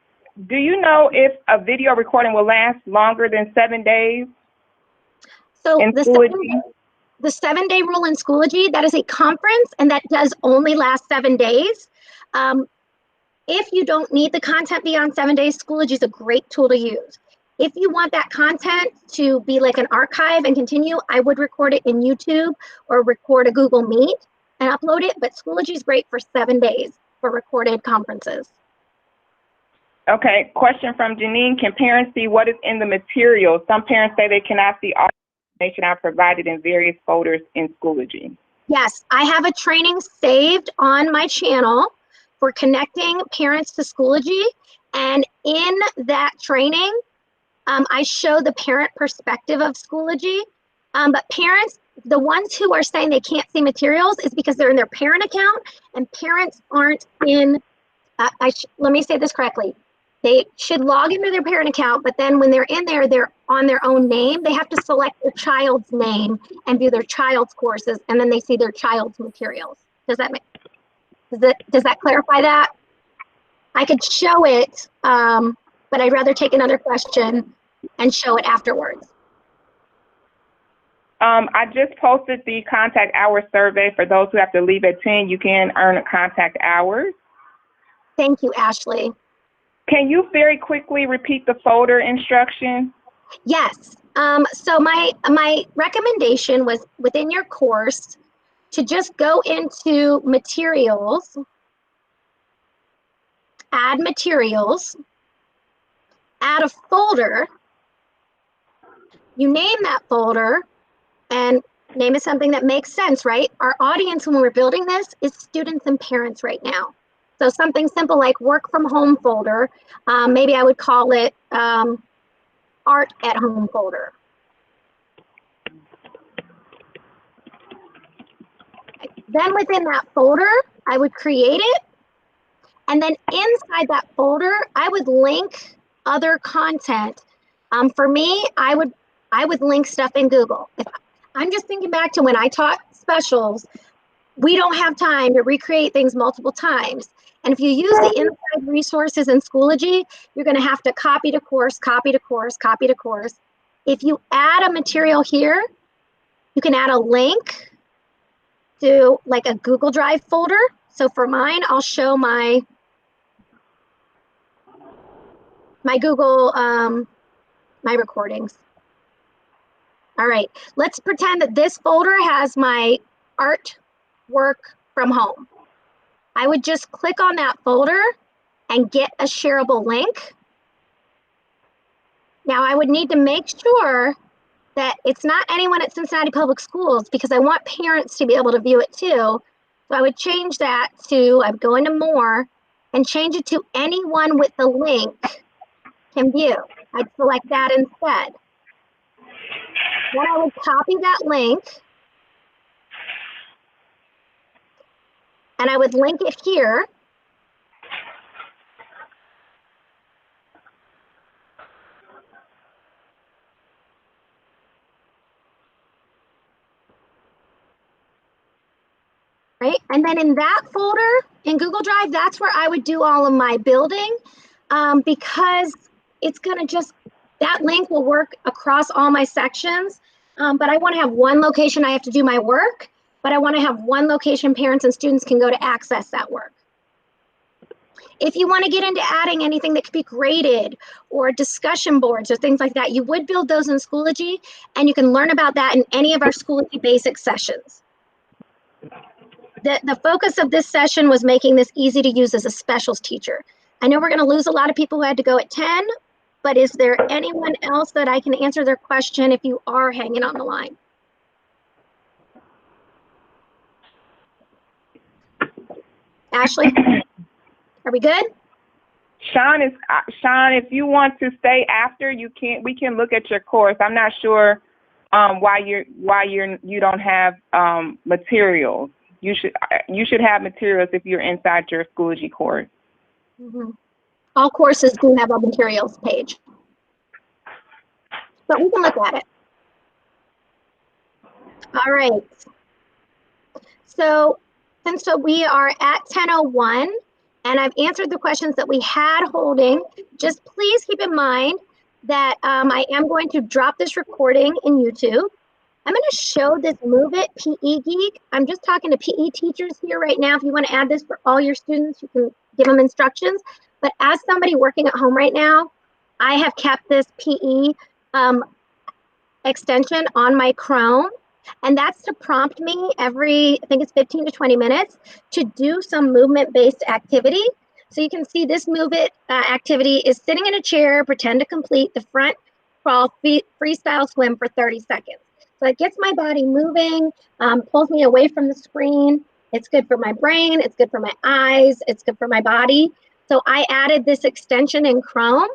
do you know if a video recording will last longer than 7 days? So in the 7-day rule in Schoology, that is a conference, and that does only last 7 days. If you don't need the content beyond 7 days, Schoology is a great tool to use. If you want that content to be like an archive and continue, I would record it in YouTube or record a Google Meet and upload it, but Schoology is great for 7 days for recorded conferences. Okay, question from Janine. Can parents see what is in the material? Some parents say they cannot see all the information I've provided in various folders in Schoology. Yes, I have a training saved on my channel for connecting parents to Schoology, and in that training, I show the parent perspective of Schoology, but parents, the ones who are saying they can't see materials is because they're in their parent account, and parents aren't in, let me say this correctly. They should log into their parent account, but then when they're in there, they're on their own name. They have to select their child's name and view their child's courses, and then they see their child's materials. Does that clarify that? I could show it, but I'd rather take another question and show it afterwards. I just posted the contact hours survey. For those who have to leave at 10, you can earn contact hours. Thank you, Ashley. Can you very quickly repeat the folder instruction? Yes. So my recommendation was within your course to just go into materials, add materials, add a folder. You name that folder, and name it something that makes sense, right? Our audience when we're building this is students and parents right now. So something simple like work from home folder, maybe I would call it art at home folder. Then within that folder, I would create it. And then inside that folder, I would link other content. For me, I would link stuff in Google. I'm just thinking back to when I taught specials, we don't have time to recreate things multiple times. And if you use the inside resources in Schoology, you're going to have to copy to course, copy to course, copy to course. If you add a material here, you can add a link to like a Google Drive folder. So for mine, I'll show my Google, my recordings. All right, let's pretend that this folder has my art work from home. I would just click on that folder and get a shareable link. Now I would need to make sure that it's not anyone at Cincinnati Public Schools because I want parents to be able to view it too. So I would change that to, I'd go into more and change it to anyone with the link can view. I'd select that instead. Then I would copy that link and I would link it here. Right, and then in that folder in Google Drive, that's where I would do all of my building because it's gonna just, that link will work across all my sections, but I wanna have one location I have to do my work, but I wanna have one location parents and students can go to access that work. If you wanna get into adding anything that could be graded or discussion boards or things like that, you would build those in Schoology, and you can learn about that in any of our Schoology basic sessions. The focus of this session was making this easy to use as a specials teacher. I know we're going to lose a lot of people who had to go at 10, but is there anyone else that I can answer their question if you are hanging on the line? Ashley, are we good? Sean, if you want to stay after, we can look at your course. I'm not sure why you don't have materials. You should have materials if you're inside your Schoology course. Mm-hmm. All courses do have a materials page, but we can look at it. All right. So since we are at 10:01 and I've answered the questions that we had holding, just please keep in mind that I am going to drop this recording in YouTube. I'm going to show this Move It PE Geek. I'm just talking to PE teachers here right now. If you want to add this for all your students, you can give them instructions. But as somebody working at home right now, I have kept this PE extension on my Chrome. And that's to prompt me every, I think it's 15 to 20 minutes to do some movement-based activity. So you can see this Move It activity is sitting in a chair, pretend to complete the front crawl freestyle swim for 30 seconds. So it gets my body moving, pulls me away from the screen. It's good for my brain, it's good for my eyes, it's good for my body. So I added this extension in Chrome.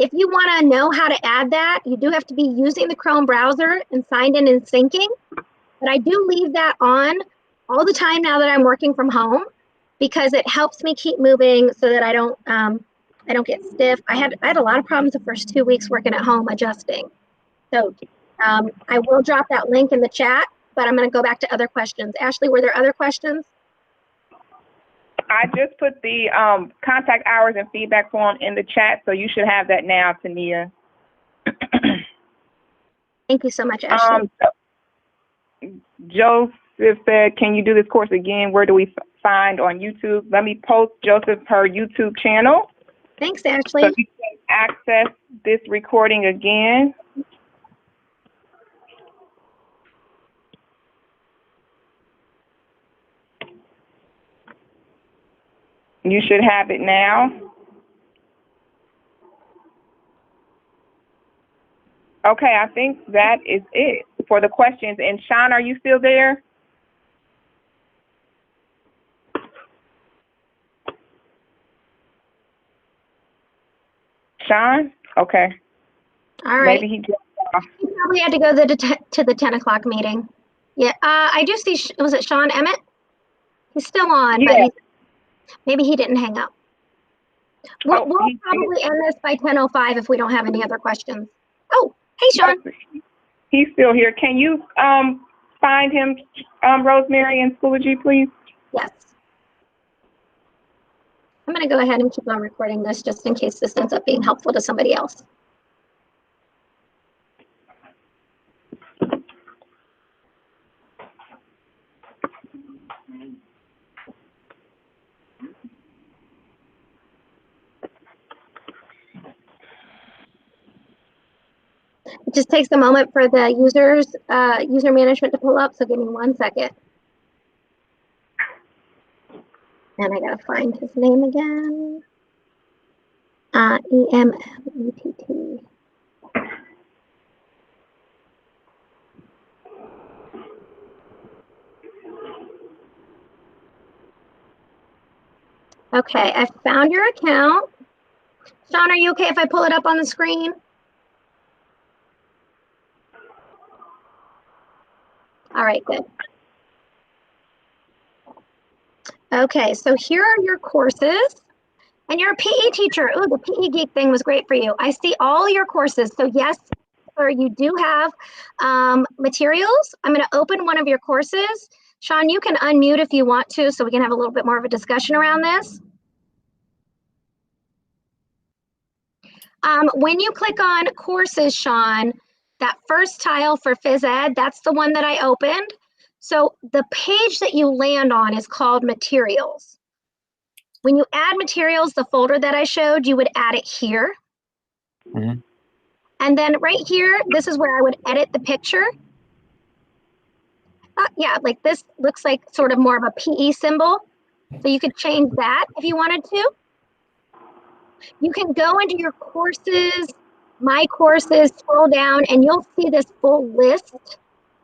If you want to know how to add that, you do have to be using the Chrome browser and signed in and syncing. But I do leave that on all the time now that I'm working from home, because it helps me keep moving so that I don't get stiff. I had a lot of problems the first 2 weeks working at home adjusting. So I will drop that link in the chat, but I'm going to go back to other questions. Ashley, were there other questions? I just put the contact hours and feedback form in the chat, so you should have that now, Tania. Thank you so much, Ashley. Joseph said, can you do this course again? Where do we find on YouTube? Let me post Joseph her YouTube channel. Thanks, Ashley. So you can access this recording again. You should have it now. Okay, I think that is it for the questions. And Sean, are you still there? Sean? Okay. All right. Maybe he dropped off. He probably had to go to the 10 o'clock meeting. Yeah, I do see, was it Sean Emmett? He's still on, Yeah. but maybe he didn't hang up. We'll probably end this by 10:05 if we don't have any other questions. Oh, hey, Sean. He's still here. Can you find him, Rosemary, in Schoology, please? Yes. I'm going to go ahead and keep on recording this just in case this ends up being helpful to somebody else. It just takes a moment for the user management to pull up, so give me 1 second. And I gotta find his name again. E-M-M-E-T-T. Okay, I found your account. Sean, are you okay if I pull it up on the screen? All right, good. Okay, so here are your courses. And you're a PE teacher. Ooh, the PE Geek thing was great for you. I see all your courses. So yes, sir, you do have materials. I'm going to open one of your courses. Sean, you can unmute if you want to, so we can have a little bit more of a discussion around this. When you click on courses, Sean, that first tile for phys ed, that's the one that I opened. So the page that you land on is called materials. When you add materials, the folder that I showed, you would add it here. Mm-hmm. And then right here, this is where I would edit the picture. Yeah, like this looks like sort of more of a PE symbol. So you could change that if you wanted to. You can go into your courses, my courses, scroll down, and you'll see this full list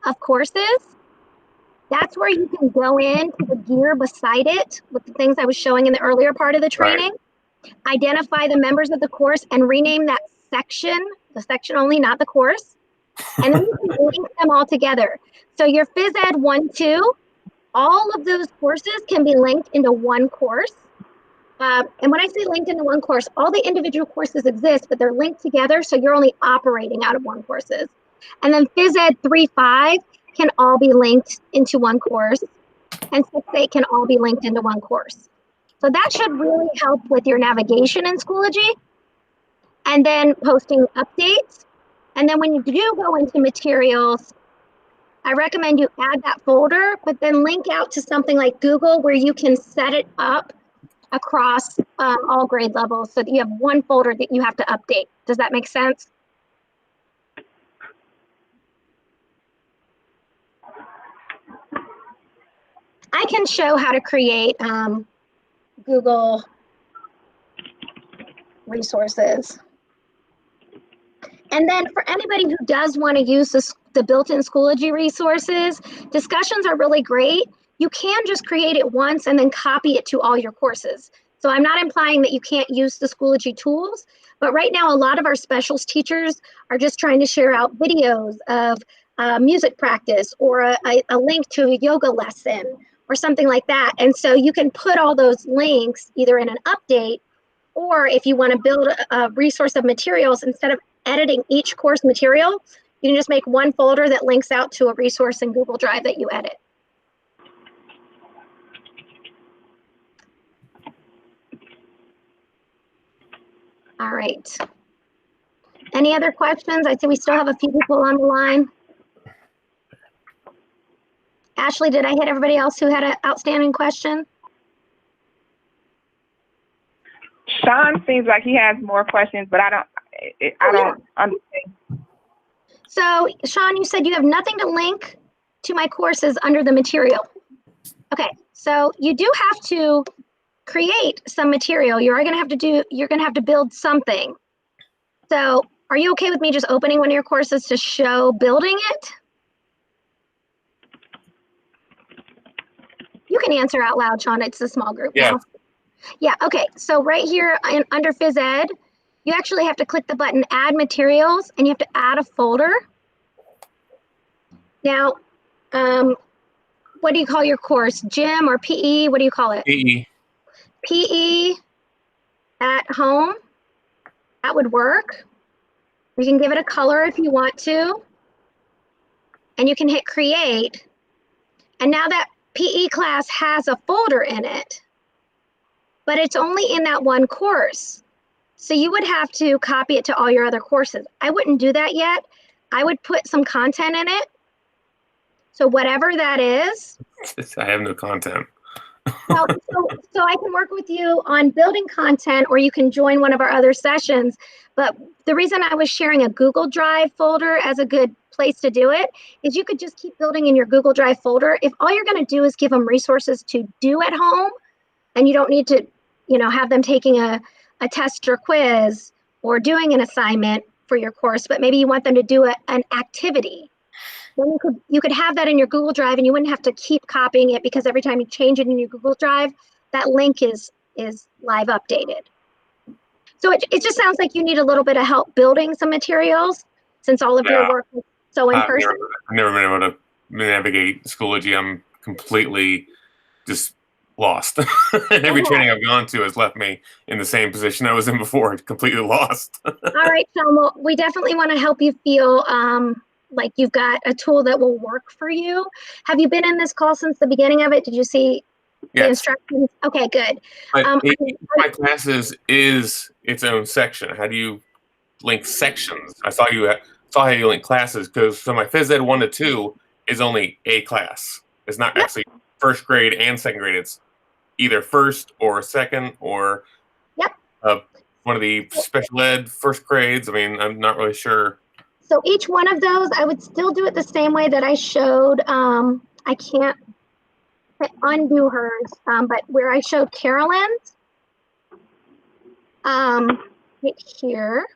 of courses. That's where you can go into the gear beside it with the things I was showing in the earlier part of the training. Right. Identify the members of the course and rename that section, the section only, not the course. And then you can link them all together. So your phys ed 1-2, all of those courses can be linked into one course. And when I say linked into one course, all the individual courses exist, but they're linked together, so you're only operating out of one courses. And then phys ed 3-5 can all be linked into one course, and 6-8 can all be linked into one course. So that should really help with your navigation in Schoology, and then posting updates. And then when you do go into materials, I recommend you add that folder, but then link out to something like Google where you can set it up across all grade levels so that you have one folder that you have to update. Does that make sense? I can show how to create Google resources. And then for anybody who does want to use the built-in Schoology resources, discussions are really great. You can just create it once and then copy it to all your courses. So I'm not implying that you can't use the Schoology tools, but right now a lot of our specials teachers are just trying to share out videos of music practice or a link to a yoga lesson or something like that. And so you can put all those links either in an update, or if you want to build a resource of materials, instead of editing each course material, you can just make one folder that links out to a resource in Google Drive that you edit. All right. Any other questions? I see we still have a few people on the line. Ashley, did I hit everybody else who had an outstanding question? Sean seems like he has more questions, but I don't understand. So, Sean, you said you have nothing to link to my courses under the material. Okay, so you do have to create some material. You're going to have to build something. So, are you okay with me just opening one of your courses to show building it? You can answer out loud, Sean. It's a small group now. Yeah, okay. So right here under Phys Ed, you actually have to click the button Add Materials, and you have to add a folder. Now, what do you call your course? Gym or PE? What do you call it? PE. PE at home. That would work. You can give it a color if you want to. And you can hit Create. And now that PE class has a folder in it, but it's only in that one course. So you would have to copy it to all your other courses. I wouldn't do that yet. I would put some content in it. So whatever that is. I have no content. Well, so I can work with you on building content, or you can join one of our other sessions. But the reason I was sharing a Google Drive folder as a good place to do it is you could just keep building in your Google Drive folder. If all you're going to do is give them resources to do at home, and you don't need to, have them taking a test or quiz or doing an assignment for your course, but maybe you want them to do an activity, then you could have that in your Google Drive, and you wouldn't have to keep copying it, because every time you change it in your Google Drive, that link is live updated. So it just sounds like you need a little bit of help building some materials, since all of your work is so in person. I've never been able to navigate Schoology. I'm completely just lost. Every training I've gone to has left me in the same position I was in before, completely lost. All right, Sean, well, we definitely want to help you feel like you've got a tool that will work for you. Have you been in this call since the beginning of it? Did you see the instructions? Okay, good. But each of my classes is its own section. How do you link sections? I saw how you link classes, because so my Phys Ed 1 to 2 is only a class. It's not actually first grade and second grade. It's either first or second or one of the special ed first grades. I mean, I'm not really sure. So each one of those, I would still do it the same way that I showed. I can't undo hers, but where I showed Carolyn's, right here,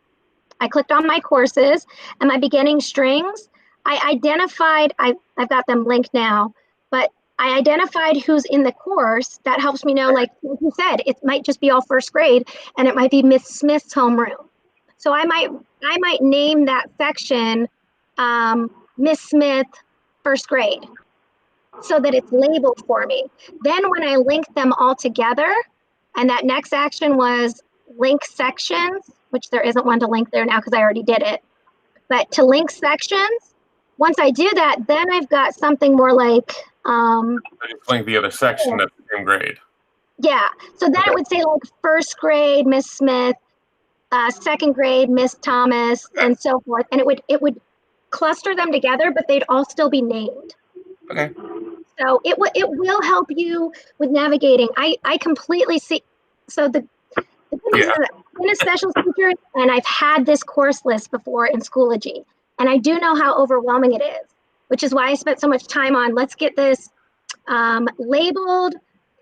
I clicked on my courses and my beginning strings. I identified, I've got them linked now, but I identified who's in the course. That helps me know, like you said, it might just be all first grade, and it might be Miss Smith's homeroom. So I might name that section Miss Smith first grade, so that it's labeled for me. Then when I link them all together, and that next action was link sections, which there isn't one to link there now because I already did it, but to link sections, once I do that, then I've got something more like I just link the other section that's the same grade. Yeah, so then it would say like first grade Miss Smith, second grade Miss Thomas, and so forth, and it would cluster them together, but they'd all still be named. Okay. So it will help you with navigating. I completely see. So the thing is that I've been a special teacher, and I've had this course list before in Schoology, and I do know how overwhelming it is, which is why I spent so much time on let's get this labeled,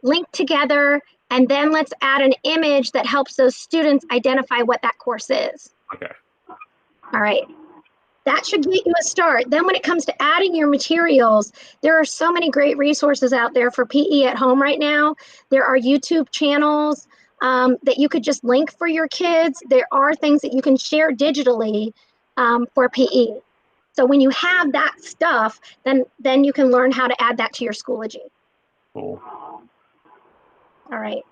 linked together, and then let's add an image that helps those students identify what that course is. Okay. All right. That should get you a start. Then when it comes to adding your materials, there are so many great resources out there for PE at home right now. There are YouTube channels that you could just link for your kids. There are things that you can share digitally for PE. So when you have that stuff, then you can learn how to add that to your Schoology. Cool. All right.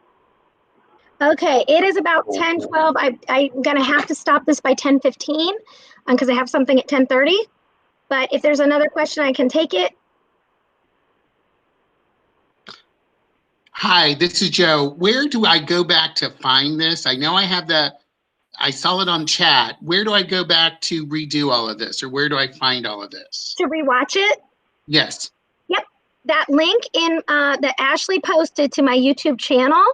Okay, it is about 10:12. I'm gonna have to stop this by 10:15 because I have something at 10:30. But if there's another question, I can take it. Hi, this is Joe. Where do I go back to find this? I know I have I saw it on chat. Where do I go back to redo all of this, or where do I find all of this? To rewatch it? Yes. Yep, that link in that Ashley posted to my YouTube channel.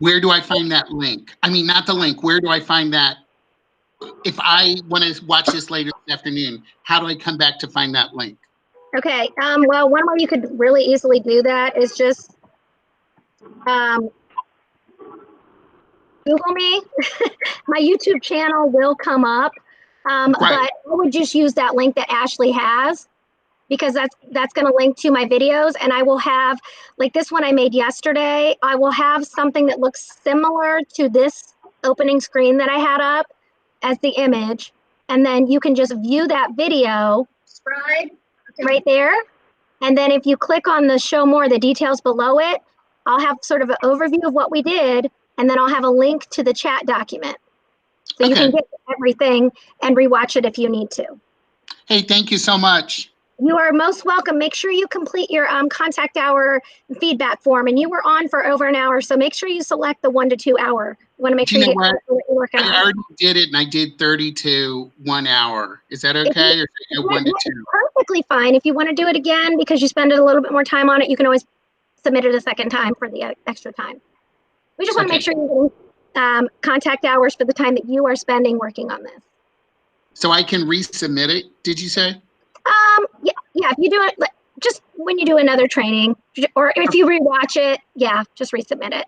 Where do I find that link? I mean, not the link. Where do I find that? If I want to watch this later this afternoon, how do I come back to find that link? Okay, well, one way you could really easily do that is just Google me. My YouTube channel will come up, Right. but I would just use that link that Ashley has, because that's going to link to my videos, and I will have, like this one I made yesterday, I will have something that looks similar to this opening screen that I had up as the image, and then you can just view that video right there. And then if you click on the show more, the details below it, I'll have sort of an overview of what we did, and then I'll have a link to the chat document. So you can get everything and rewatch it if you need to. Hey, thank you so much. You are most welcome. Make sure you complete your contact hour feedback form. And you were on for over an hour, so make sure you select the 1 to 2 hour. You want to make sure you get what you're working on. I already did it, and I did 30 to 1 hour. Is that okay? Or should I go 1 to 2? Perfectly fine. If you want to do it again because you spend a little bit more time on it, you can always submit it a second time for the extra time. We just want to make sure you're getting contact hours for the time that you are spending working on this. So I can resubmit it, did you say? Yeah, if you do it, just when you do another training, or if you rewatch it, yeah, just resubmit it.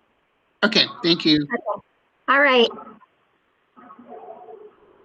Okay, thank you. Okay. All right.